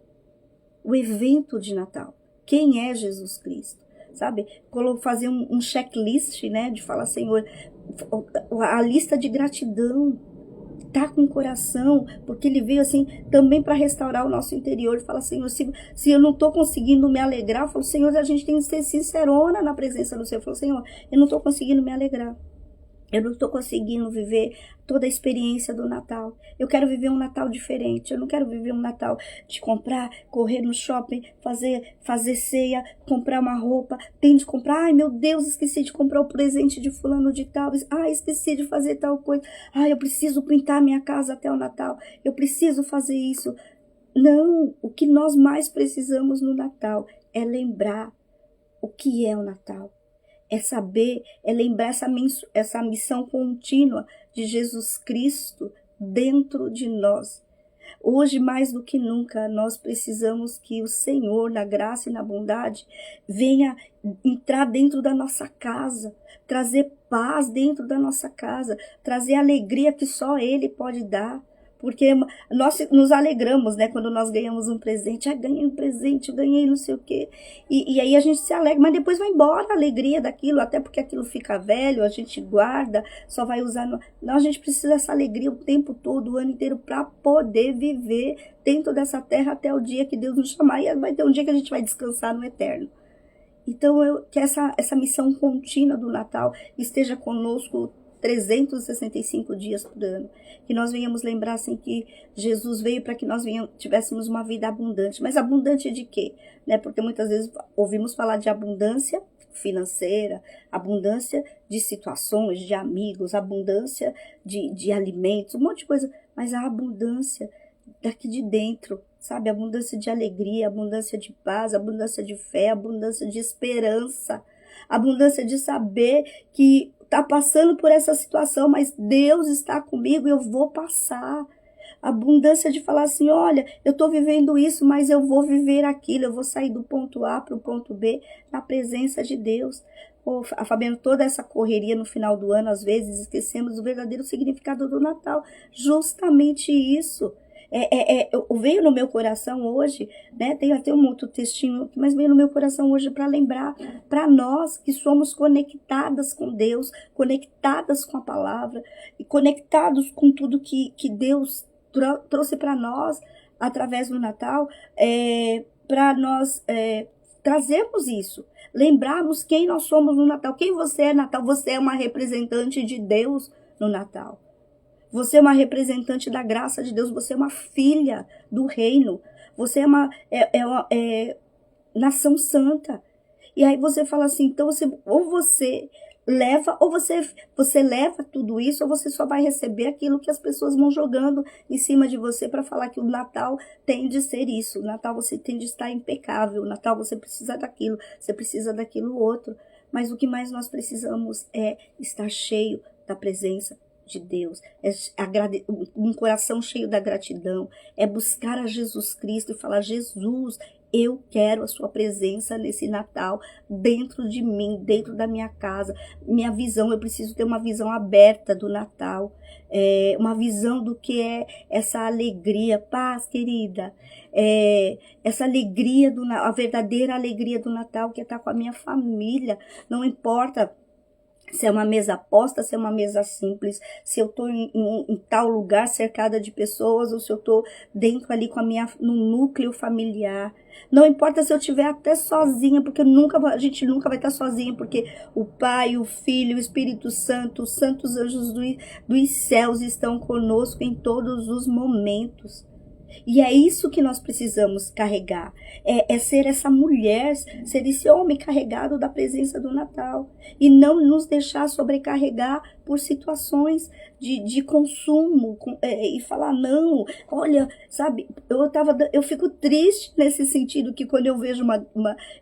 o evento de Natal. Quem é Jesus Cristo? Sabe? Fazer um checklist, né? De falar, Senhor, a lista de gratidão. Tá com o coração, porque ele veio assim também para restaurar o nosso interior. Fala, Senhor, se eu não estou conseguindo me alegrar, eu falo, Senhor, a gente tem que ser sincerona na presença do Senhor. Eu falo, Senhor, eu não estou conseguindo me alegrar. Eu não estou conseguindo viver toda a experiência do Natal. Eu quero viver um Natal diferente. Eu não quero viver um Natal de comprar, correr no shopping, fazer ceia, comprar uma roupa. Tem de comprar, meu Deus, esqueci de comprar o presente de fulano de tal. Esqueci de fazer tal coisa. Eu preciso pintar minha casa até o Natal. Eu preciso fazer isso. Não, o que nós mais precisamos no Natal é lembrar o que é o Natal. É saber, é lembrar essa missão contínua de Jesus Cristo dentro de nós. Hoje, mais do que nunca, nós precisamos que o Senhor, na graça e na bondade, venha entrar dentro da nossa casa, trazer paz dentro da nossa casa, trazer alegria que só Ele pode dar. Porque nós nos alegramos, né, quando nós ganhamos um presente. Ganhei um presente, ganhei não sei o quê. E aí a gente se alegra, mas depois vai embora a alegria daquilo, até porque aquilo fica velho, a gente guarda, só vai usar. Não, a gente precisa dessa alegria o tempo todo, o ano inteiro, para poder viver dentro dessa terra até o dia que Deus nos chamar. E vai ter um dia que a gente vai descansar no eterno. Então, que essa missão contínua do Natal esteja conosco 365 dias por ano. Que nós venhamos lembrar assim que Jesus veio para que nós tivéssemos uma vida abundante. Mas abundante de quê? Né? Porque muitas vezes ouvimos falar de abundância financeira, abundância de situações, de amigos, abundância de alimentos, um monte de coisa. Mas a abundância daqui de dentro, sabe? Abundância de alegria, abundância de paz, abundância de fé, abundância de esperança, abundância de saber que está passando por essa situação, mas Deus está comigo e eu vou passar. Abundância de falar assim, olha, eu estou vivendo isso, mas eu vou viver aquilo, eu vou sair do ponto A para o ponto B na presença de Deus. A Fabiana, toda essa correria no final do ano, às vezes esquecemos o verdadeiro significado do Natal. Justamente isso. Veio no meu coração hoje, né? Tem até um outro textinho, mas veio no meu coração hoje para lembrar para nós que somos conectadas com Deus, conectadas com a palavra e conectados com tudo que Deus trouxe para nós através do Natal, para nós trazermos isso, lembrarmos quem nós somos no Natal. Quem você é, Natal? Você é uma representante de Deus no Natal. Você é uma representante da graça de Deus. Você é uma filha do reino. Você é uma nação santa. E aí você fala assim, então ou você leva, ou você leva tudo isso, ou você só vai receber aquilo que as pessoas vão jogando em cima de você para falar que o Natal tem de ser isso. O Natal você tem de estar impecável. O Natal você precisa daquilo, você precisa daquilo outro. Mas o que mais nós precisamos é estar cheio da presença de Deus, um coração cheio da gratidão, é buscar a Jesus Cristo e falar, Jesus, eu quero a sua presença nesse Natal, dentro de mim, dentro da minha casa, minha visão, eu preciso ter uma visão aberta do Natal, uma visão do que é essa alegria, paz, querida, essa alegria, a verdadeira alegria do Natal, que é estar com a minha família, não importa se é uma mesa posta, se é uma mesa simples, se eu estou em tal lugar cercada de pessoas, ou se eu estou dentro ali no núcleo familiar. Não importa se eu estiver até sozinha, porque a gente nunca vai estar sozinha, porque o Pai, o Filho, o Espírito Santo, os santos anjos dos céus estão conosco em todos os momentos. E é isso que nós precisamos carregar, é ser essa mulher, ser esse homem carregado da presença do Natal, e não nos deixar sobrecarregar por situações de consumo, e falar, não, olha, sabe, eu fico triste nesse sentido, que quando eu vejo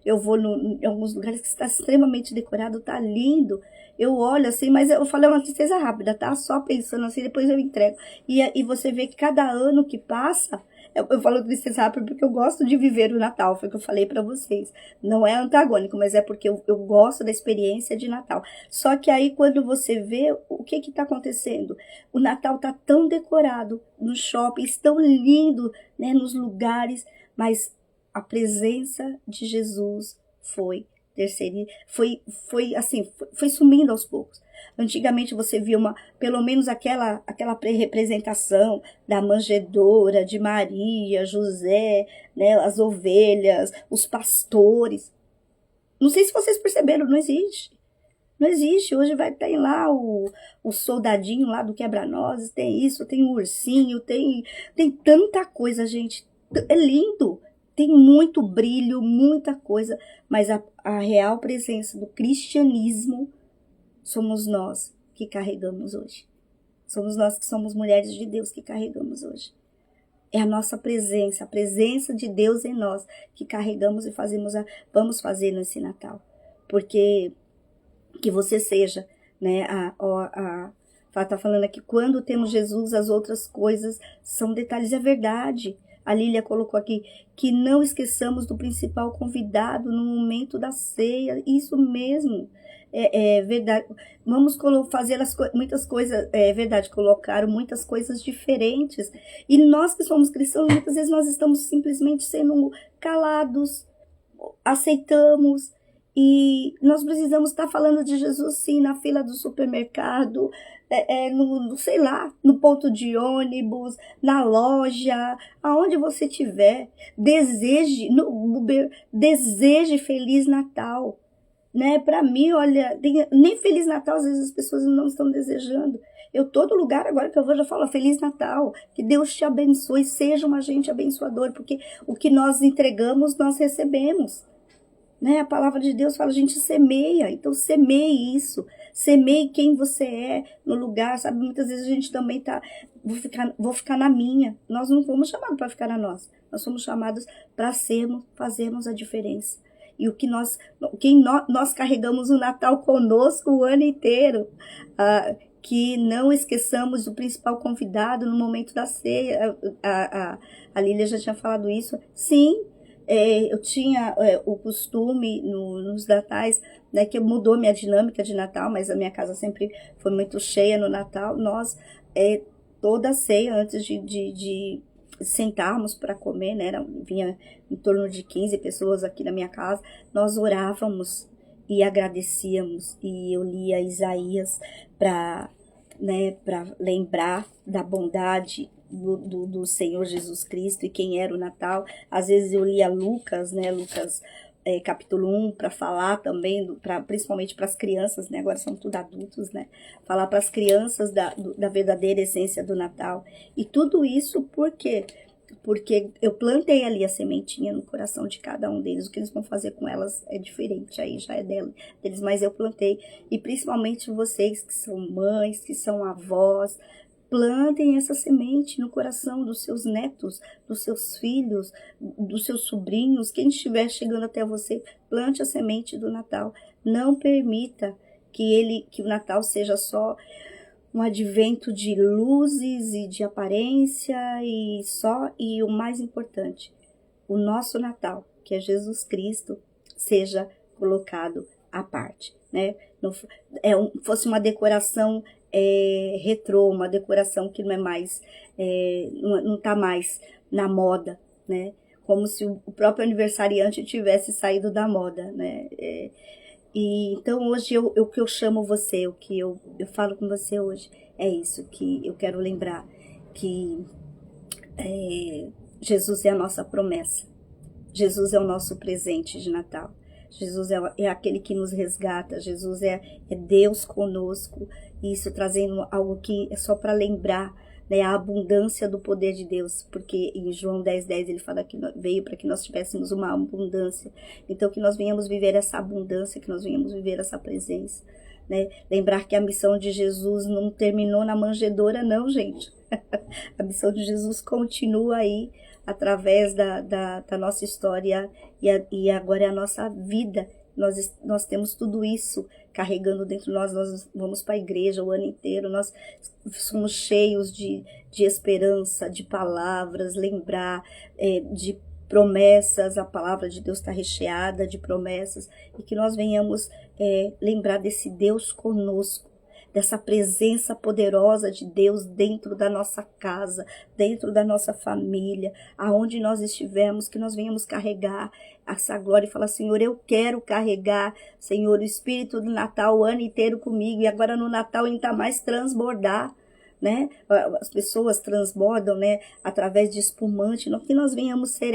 eu vou em alguns lugares que está extremamente decorado, está lindo, eu olho assim, mas eu falo, é uma tristeza rápida, tá? Só pensando assim, depois eu entrego. E você vê que cada ano que passa, eu falo tristeza rápida porque eu gosto de viver o Natal, foi o que eu falei pra vocês. Não é antagônico, mas é porque eu gosto da experiência de Natal. Só que aí quando você vê, o que tá acontecendo? O Natal tá tão decorado nos shoppings, tão lindo, né, nos lugares, mas a presença de Jesus foi foi sumindo aos poucos. Antigamente você via pelo menos aquela representação da manjedoura, de Maria, José, né, as ovelhas, os pastores. Não sei se vocês perceberam, não existe. Não existe. Hoje ter lá o soldadinho lá do quebra-nozes, tem isso, tem o ursinho, tem tanta coisa, gente. É lindo. Tem muito brilho, muita coisa, mas a real presença do cristianismo somos nós que carregamos hoje. Somos nós que somos mulheres de Deus que carregamos hoje. É a nossa presença, a presença de Deus em nós que carregamos e vamos fazer nesse Natal. Porque que você seja, né, ela está falando aqui, quando temos Jesus, as outras coisas são detalhes, é verdade. A Lília colocou aqui, que não esqueçamos do principal convidado no momento da ceia. Isso mesmo, é verdade. Vamos fazer muitas coisas, é verdade, colocaram muitas coisas diferentes. E nós que somos cristãos, muitas vezes nós estamos simplesmente sendo calados, aceitamos. E nós precisamos estar falando de Jesus, sim, na fila do supermercado, sei lá, no ponto de ônibus, na loja, aonde você estiver. Deseje Feliz Natal. Né? Para mim, olha, nem Feliz Natal às vezes as pessoas não estão desejando. Todo lugar agora que eu vou já falo Feliz Natal, que Deus te abençoe, seja um agente abençoador, porque o que nós entregamos, nós recebemos. Né? A palavra de Deus fala, a gente semeia, então semeie isso, semeie quem você é no lugar, sabe? Muitas vezes a gente também vou ficar na minha, nós não fomos chamados para ficar na nossa, nós fomos chamados para fazermos a diferença. E nós carregamos o Natal conosco o ano inteiro, que não esqueçamos do principal convidado no momento da ceia, a Lília já tinha falado isso, sim. Eu tinha o costume nos natais, né, que mudou minha dinâmica de Natal, mas a minha casa sempre foi muito cheia no Natal. Nós, toda ceia, antes de sentarmos para comer, né? Vinha em torno de 15 pessoas aqui na minha casa, nós orávamos e agradecíamos, e eu lia Isaías para, né, para lembrar da bondade do Senhor Jesus Cristo e quem era o Natal. Às vezes eu lia Lucas, né, Lucas capítulo 1, para falar também, principalmente para as crianças, né, agora são tudo adultos, né, falar para as crianças da verdadeira essência do Natal. E tudo isso porque eu plantei ali a sementinha no coração de cada um deles. O que eles vão fazer com elas é diferente, aí já é deles, mas eu plantei. E principalmente vocês que são mães, que são avós, plantem essa semente no coração dos seus netos, dos seus filhos, dos seus sobrinhos, quem estiver chegando até você, plante a semente do Natal. Não permita que o Natal seja só um advento de luzes e de aparência e o mais importante, o nosso Natal, que é Jesus Cristo, seja colocado à parte, né? Fosse uma decoração retrô, uma decoração que não é mais, não está mais na moda, né? Como se o próprio aniversariante tivesse saído da moda, né? E então hoje o que eu chamo você, o que eu falo com você hoje, é isso que eu quero lembrar, que Jesus é a nossa promessa, Jesus é o nosso presente de Natal, Jesus é aquele que nos resgata, Jesus é Deus conosco, isso trazendo algo que é só para lembrar, né, a abundância do poder de Deus, porque em João 10:10 ele fala que veio para que nós tivéssemos uma abundância, então que nós venhamos viver essa abundância, que nós venhamos viver essa presença, né? Lembrar que a missão de Jesus não terminou na manjedoura não, gente, a missão de Jesus continua aí, através da nossa história, e agora é a nossa vida. Nós temos tudo isso carregando dentro de nós vamos para a igreja o ano inteiro, nós somos cheios de esperança, de palavras, lembrar de promessas, a palavra de Deus está recheada de promessas, e que nós venhamos lembrar desse Deus conosco, dessa presença poderosa de Deus dentro da nossa casa, dentro da nossa família, aonde nós estivermos, que nós venhamos carregar essa glória e falar, Senhor, eu quero carregar, Senhor, o Espírito do Natal o ano inteiro comigo, e agora no Natal ainda mais transbordar, né? As pessoas transbordam, né, através de espumante, que nós venhamos ser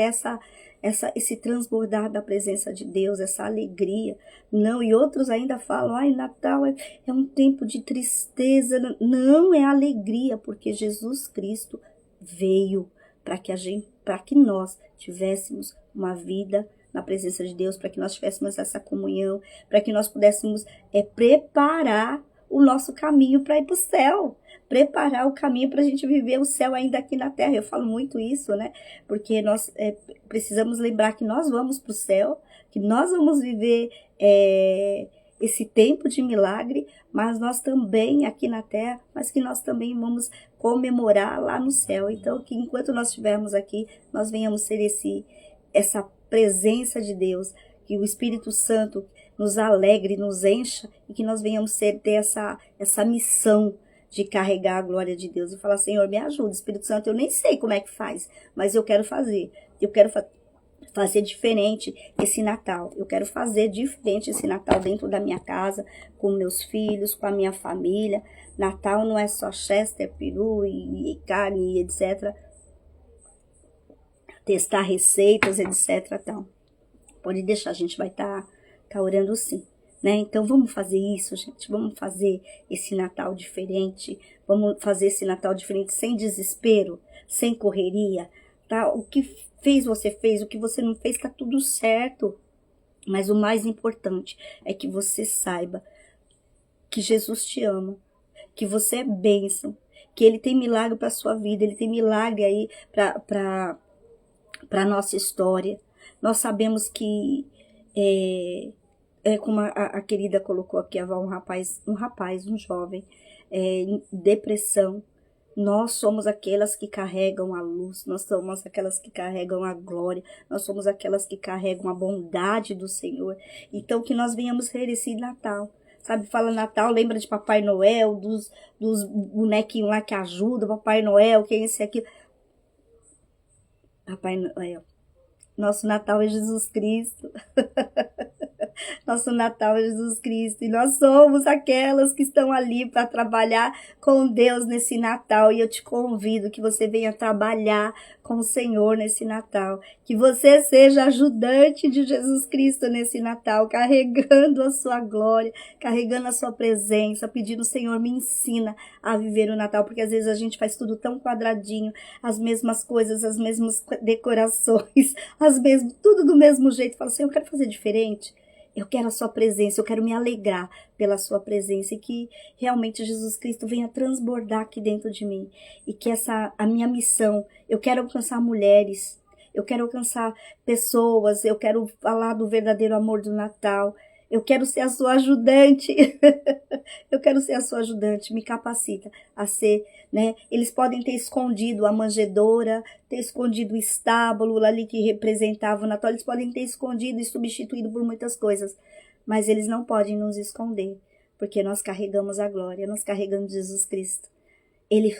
esse transbordar da presença de Deus, essa alegria. Não, e outros ainda falam, Natal é um tempo de tristeza. Não, é alegria, porque Jesus Cristo veio para que nós tivéssemos uma vida na presença de Deus, para que nós tivéssemos essa comunhão, para que nós pudéssemos preparar o nosso caminho para ir para o céu, preparar o caminho para a gente viver o céu ainda aqui na terra. Eu falo muito isso, né? Porque nós precisamos lembrar que nós vamos para o céu, que nós vamos viver esse tempo de milagre, mas nós também aqui na terra, mas que nós também vamos comemorar lá no céu. Então, que enquanto nós estivermos aqui, nós venhamos ser essa presença de Deus, que o Espírito Santo nos alegre, nos encha, e que nós venhamos ter essa missão de carregar a glória de Deus e falar, Senhor, me ajuda, Espírito Santo, eu nem sei como é que faz, mas eu quero fazer, fazer diferente esse Natal, eu quero fazer diferente esse Natal dentro da minha casa, com meus filhos, com a minha família. Natal não é só Chester, peru e carne, etc. Testar receitas, etc. Então, pode deixar, a gente vai estar orando sim, né? Então vamos fazer isso, gente, vamos fazer esse Natal diferente, vamos fazer esse Natal diferente sem desespero, sem correria, tá? O que você fez, o que você não fez, tá tudo certo, mas o mais importante é que você saiba que Jesus te ama, que você é bênção, que Ele tem milagre para sua vida, Ele tem milagre aí para a nossa história. Nós sabemos que como a querida colocou aqui, um jovem, em depressão. Nós somos aquelas que carregam a luz, nós somos aquelas que carregam a glória, nós somos aquelas que carregam a bondade do Senhor. Então, que nós venhamos ser esse Natal. Sabe, fala Natal, lembra de Papai Noel, dos bonequinhos lá que ajudam, Papai Noel, quem é esse aqui. Nosso Natal é Jesus Cristo. Nosso Natal é Jesus Cristo. E nós somos aquelas que estão ali para trabalhar com Deus nesse Natal. E eu te convido que você venha trabalhar com o Senhor nesse Natal. Que você seja ajudante de Jesus Cristo nesse Natal, carregando a sua glória, carregando a sua presença, pedindo, Senhor, me ensina a viver o Natal. Porque às vezes a gente faz tudo tão quadradinho, as mesmas coisas, as mesmas decorações, tudo do mesmo jeito. Fala, Senhor, eu quero fazer diferente. Eu quero a sua presença, eu quero me alegrar pela sua presença e que realmente Jesus Cristo venha transbordar aqui dentro de mim. E que a minha missão, eu quero alcançar mulheres, eu quero alcançar pessoas, eu quero falar do verdadeiro amor do Natal. Eu quero ser a sua ajudante. Eu quero ser a sua ajudante. Me capacita a ser, né? Eles podem ter escondido a manjedoura, ter escondido o estábulo ali que representava o Natal. Eles podem ter escondido e substituído por muitas coisas. Mas eles não podem nos esconder. Porque nós carregamos a glória, nós carregamos Jesus Cristo. Ele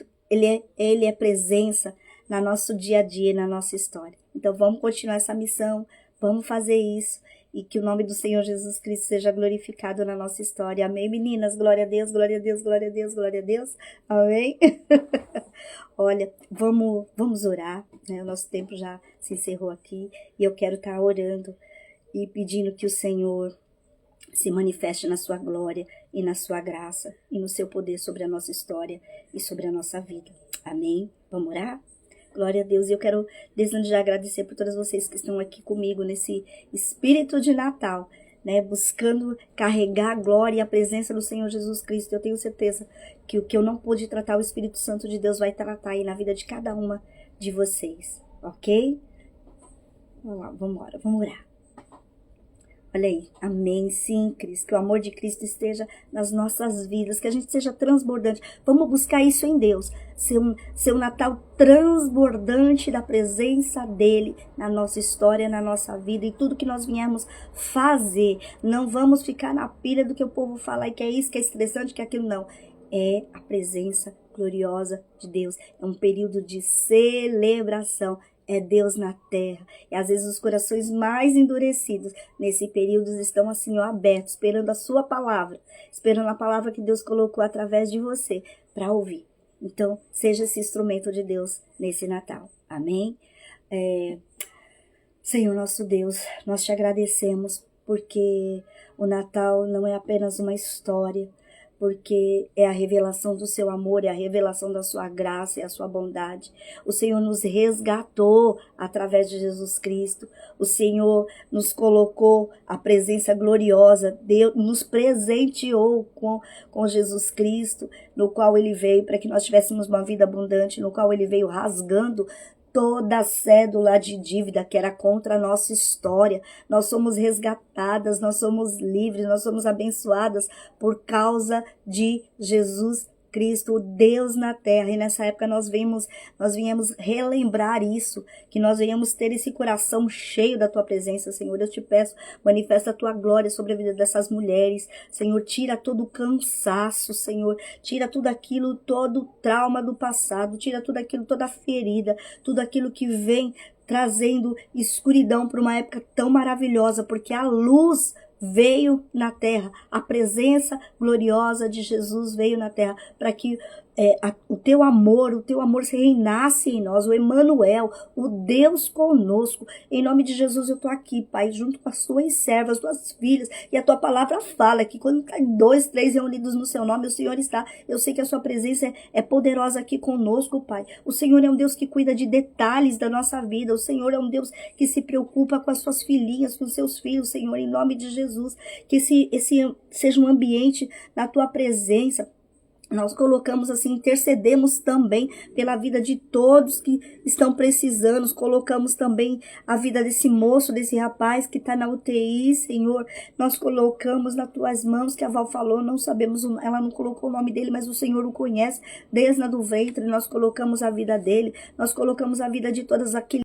é presença no nosso dia a dia, na nossa história. Então vamos continuar essa missão, vamos fazer isso. E que o nome do Senhor Jesus Cristo seja glorificado na nossa história. Amém, meninas? Glória a Deus, glória a Deus, glória a Deus, glória a Deus. Amém? Olha, vamos orar, né? O nosso tempo já se encerrou aqui. E eu quero estar orando e pedindo que o Senhor se manifeste na sua glória e na sua graça e no seu poder sobre a nossa história e sobre a nossa vida. Amém? Vamos orar? Glória a Deus. E eu quero, desde já, agradecer por todas vocês que estão aqui comigo nesse espírito de Natal, né? Buscando carregar a glória e a presença do Senhor Jesus Cristo. Eu tenho certeza que o que eu não pude tratar, o Espírito Santo de Deus vai tratar aí na vida de cada uma de vocês. Ok? Vamos lá, vamos orar. Olha aí, amém, sim, Cristo, que o amor de Cristo esteja nas nossas vidas, que a gente seja transbordante. Vamos buscar isso em Deus, ser um Natal transbordante da presença dEle na nossa história, na nossa vida e tudo que nós viemos fazer. Não vamos ficar na pilha do que o povo fala e que é isso, que é estressante, que é aquilo, não. É a presença gloriosa de Deus, é um período de celebração. É Deus na terra. E às vezes os corações mais endurecidos nesse período estão assim, ó, abertos, esperando a sua palavra. Esperando a palavra que Deus colocou através de você para ouvir. Então, seja esse instrumento de Deus nesse Natal. Amém? Senhor nosso Deus, nós te agradecemos porque o Natal não é apenas uma história, porque é a revelação do seu amor, é a revelação da sua graça e a sua bondade. O Senhor nos resgatou através de Jesus Cristo. O Senhor nos colocou a presença gloriosa, Deus nos presenteou com Jesus Cristo, no qual Ele veio para que nós tivéssemos uma vida abundante, no qual Ele veio rasgando toda a cédula de dívida que era contra a nossa história. Nós somos resgatadas, nós somos livres, nós somos abençoadas por causa de Jesus Cristo, o Deus na terra. E nessa época nós viemos relembrar isso, que nós venhamos ter esse coração cheio da tua presença, Senhor. Eu te peço, manifesta a tua glória sobre a vida dessas mulheres, Senhor. Tira todo o cansaço, Senhor. Tira tudo aquilo, todo o trauma do passado. Tira tudo aquilo, toda a ferida, tudo aquilo que vem trazendo escuridão para uma época tão maravilhosa, porque a luz veio na terra, a presença gloriosa de Jesus veio na terra, para que o teu amor se reinasse em nós, o Emanuel, o Deus conosco. Em nome de Jesus eu estou aqui, Pai, junto com as tuas servas, tuas filhas, e a tua palavra fala que quando tem 2, 3 reunidos no seu nome, o Senhor está. Eu sei que a sua presença é poderosa aqui conosco, Pai. O Senhor é um Deus que cuida de detalhes da nossa vida, o Senhor é um Deus que se preocupa com as suas filhinhas, com os seus filhos, Senhor, em nome de Jesus, que esse seja um ambiente na tua presença. Nós colocamos assim, intercedemos também pela vida de todos que estão precisando. Colocamos também a vida desse moço, desse rapaz que está na UTI, Senhor. Nós colocamos nas tuas mãos, que a Val falou, não sabemos, ela não colocou o nome dele, mas o Senhor o conhece desde a do ventre. Nós colocamos a vida dele, nós colocamos a vida de todas aqueles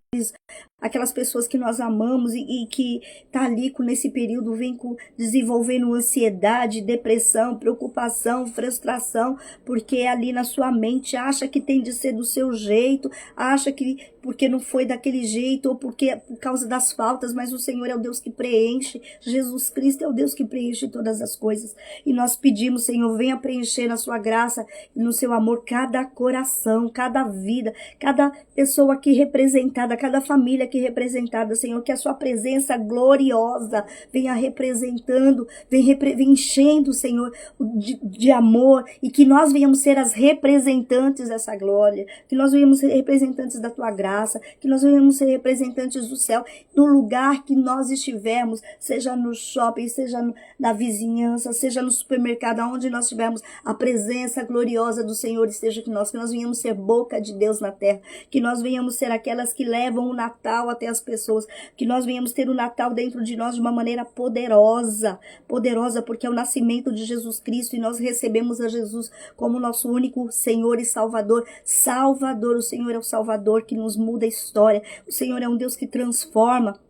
aquelas pessoas que nós amamos e que tá ali nesse período, vem desenvolvendo ansiedade, depressão, preocupação, frustração, porque ali na sua mente acha que tem de ser do seu jeito, acha que porque não foi daquele jeito, ou porque por causa das faltas, mas o Senhor é o Deus que preenche, Jesus Cristo é o Deus que preenche todas as coisas, e nós pedimos, Senhor, venha preencher na sua graça e no seu amor cada coração, cada vida, cada pessoa aqui representada, cada família aqui representada, Senhor, que a sua presença gloriosa venha representando, venha enchendo, Senhor, de amor, e que nós venhamos ser as representantes dessa glória, que nós venhamos ser representantes da tua graça, que nós venhamos ser representantes do céu, no lugar que nós estivermos, seja no shopping, seja na vizinhança, seja no supermercado, onde nós tivermos, a presença gloriosa do Senhor esteja com nós, que nós venhamos ser boca de Deus na terra, que nós venhamos ser aquelas que levam o Natal até as pessoas, que nós venhamos ter o Natal dentro de nós de uma maneira poderosa, poderosa, porque é o nascimento de Jesus Cristo, e nós recebemos a Jesus como nosso único Senhor e Salvador. Salvador, o Senhor é o Salvador que nos muda a história, o Senhor é um Deus que transforma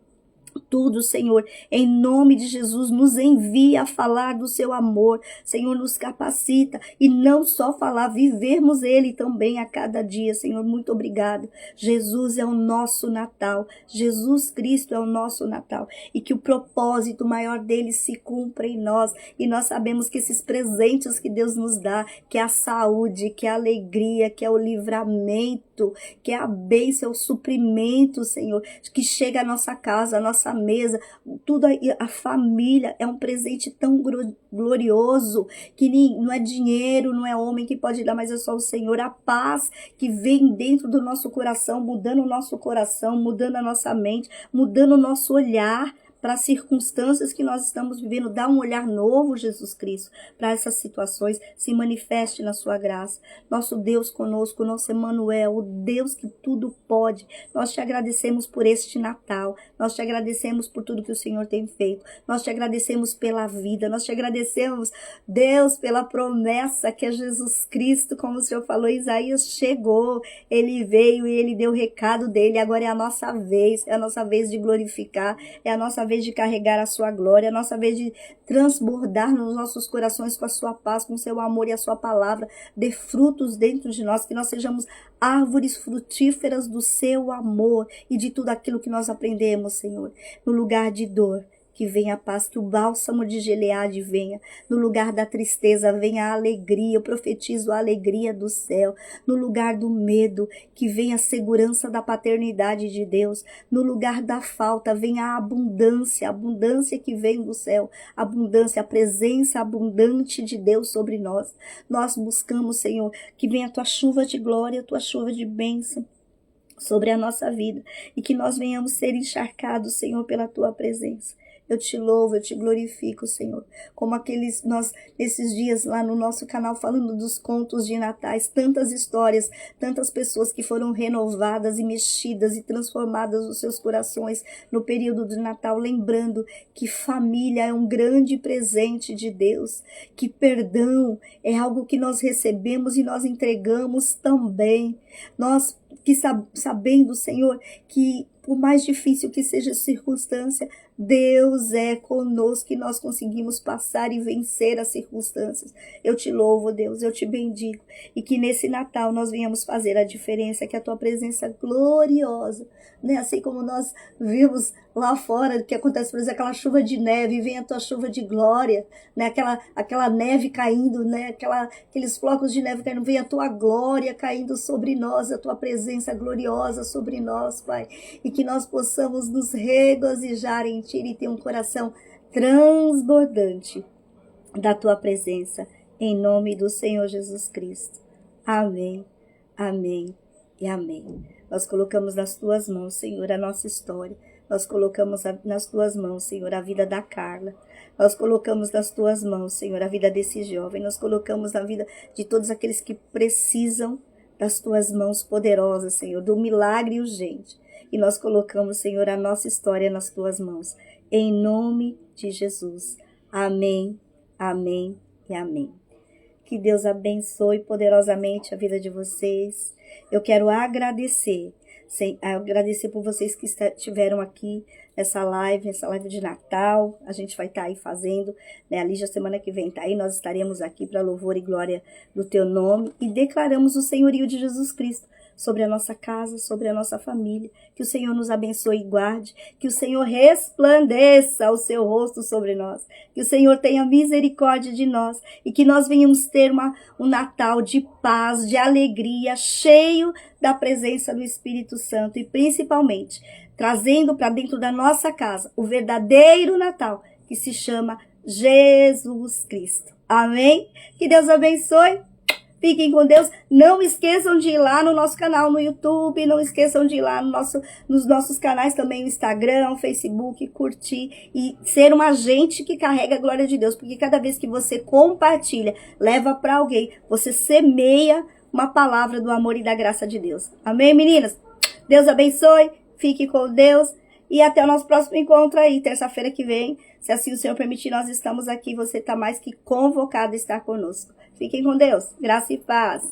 tudo, Senhor, em nome de Jesus, nos envia a falar do seu amor, Senhor, nos capacita, e não só falar, vivermos ele também a cada dia, Senhor, muito obrigado. Jesus é o nosso Natal, Jesus Cristo é o nosso Natal, e que o propósito maior dele se cumpra em nós, e nós sabemos que esses presentes que Deus nos dá, que é a saúde, que é a alegria, que é o livramento, que é a bênção, o suprimento, Senhor, que chega à nossa casa, à nossa mesa, tudo, a família é um presente tão glorioso, que não é dinheiro, não é homem que pode dar, mas é só o Senhor. A paz que vem dentro do nosso coração, mudando o nosso coração, mudando a nossa mente, mudando o nosso olhar para as circunstâncias que nós estamos vivendo. Dá um olhar novo, Jesus Cristo, para essas situações. Se manifeste na sua graça. Nosso Deus conosco, nosso Emmanuel, o Deus que tudo pode. Nós te agradecemos por este Natal. Nós te agradecemos por tudo que o Senhor tem feito. Nós te agradecemos pela vida. Nós te agradecemos, Deus, pela promessa que é Jesus Cristo, como o Senhor falou, Isaías chegou, ele veio e ele deu o recado dele. Agora é a nossa vez de glorificar, é a nossa vez de carregar a sua glória, a nossa vez de transbordar nos nossos corações com a sua paz, com o seu amor e a sua palavra, dê frutos dentro de nós, que nós sejamos árvores frutíferas do seu amor e de tudo aquilo que nós aprendemos, Senhor. No lugar de dor, que venha a paz, que o bálsamo de Gileade venha. No lugar da tristeza, venha a alegria. Eu profetizo a alegria do céu. No lugar do medo, que venha a segurança da paternidade de Deus. No lugar da falta, venha a abundância que vem do céu. Abundância, a presença abundante de Deus sobre nós. Nós buscamos, Senhor, que venha a tua chuva de glória, a tua chuva de bênção sobre a nossa vida. E que nós venhamos ser encharcados, Senhor, pela tua presença. Eu te louvo, eu te glorifico, Senhor. Como nós, nesses dias lá no nosso canal, falando dos contos de natais, tantas histórias, tantas pessoas que foram renovadas e mexidas e transformadas nos seus corações no período do Natal, lembrando que família é um grande presente de Deus, que perdão é algo que nós recebemos e nós entregamos também. Nós que sabendo, Senhor, que por mais difícil que seja a circunstância, Deus é conosco e nós conseguimos passar e vencer as circunstâncias. Eu te louvo, Deus, eu te bendigo. E que nesse Natal nós venhamos fazer a diferença, que a tua presença gloriosa, né? Assim como nós vimos lá fora, que acontece, por exemplo, aquela chuva de neve, vem a tua chuva de glória, né? Aquela neve caindo, né? Aqueles flocos de neve caindo, vem a tua glória caindo sobre nós, a tua presença gloriosa sobre nós, Pai. E que nós possamos nos regozijar em Ti e ter um coração transbordante da Tua presença, em nome do Senhor Jesus Cristo. Amém, amém e amém. Nós colocamos nas Tuas mãos, Senhor, a nossa história. Nós colocamos nas Tuas mãos, Senhor, a vida da Carla. Nós colocamos nas Tuas mãos, Senhor, a vida desse jovem. Nós colocamos na vida de todos aqueles que precisam das Tuas mãos poderosas, Senhor, do milagre urgente. E nós colocamos, Senhor, a nossa história nas Tuas mãos. Em nome de Jesus. Amém, amém e amém. Que Deus abençoe poderosamente a vida de vocês. Eu quero agradecer. Agradecer por vocês que estiveram aqui essa live de Natal. A gente vai estar aí fazendo, né? A Lígia semana que vem tá aí, nós estaremos aqui para louvor e glória do teu nome e declaramos o senhorio de Jesus Cristo sobre a nossa casa, sobre a nossa família. Que o Senhor nos abençoe e guarde, que o Senhor resplandeça o seu rosto sobre nós, que o Senhor tenha misericórdia de nós e que nós venhamos ter um Natal de paz, de alegria, cheio da presença do Espírito Santo e principalmente trazendo para dentro da nossa casa o verdadeiro Natal que se chama Jesus Cristo. Amém? Que Deus abençoe. Fiquem com Deus. Não esqueçam de ir lá no nosso canal no YouTube. Não esqueçam de ir lá nos nossos canais também, o Instagram, o Facebook, curtir e ser um agente que carrega a glória de Deus. Porque cada vez que você compartilha, leva para alguém, você semeia uma palavra do amor e da graça de Deus. Amém, meninas? Deus abençoe. Fique com Deus. E até o nosso próximo encontro aí, terça-feira que vem. Se assim o Senhor permitir, nós estamos aqui. Você está mais que convocado a estar conosco. Fiquem com Deus. Graça e paz.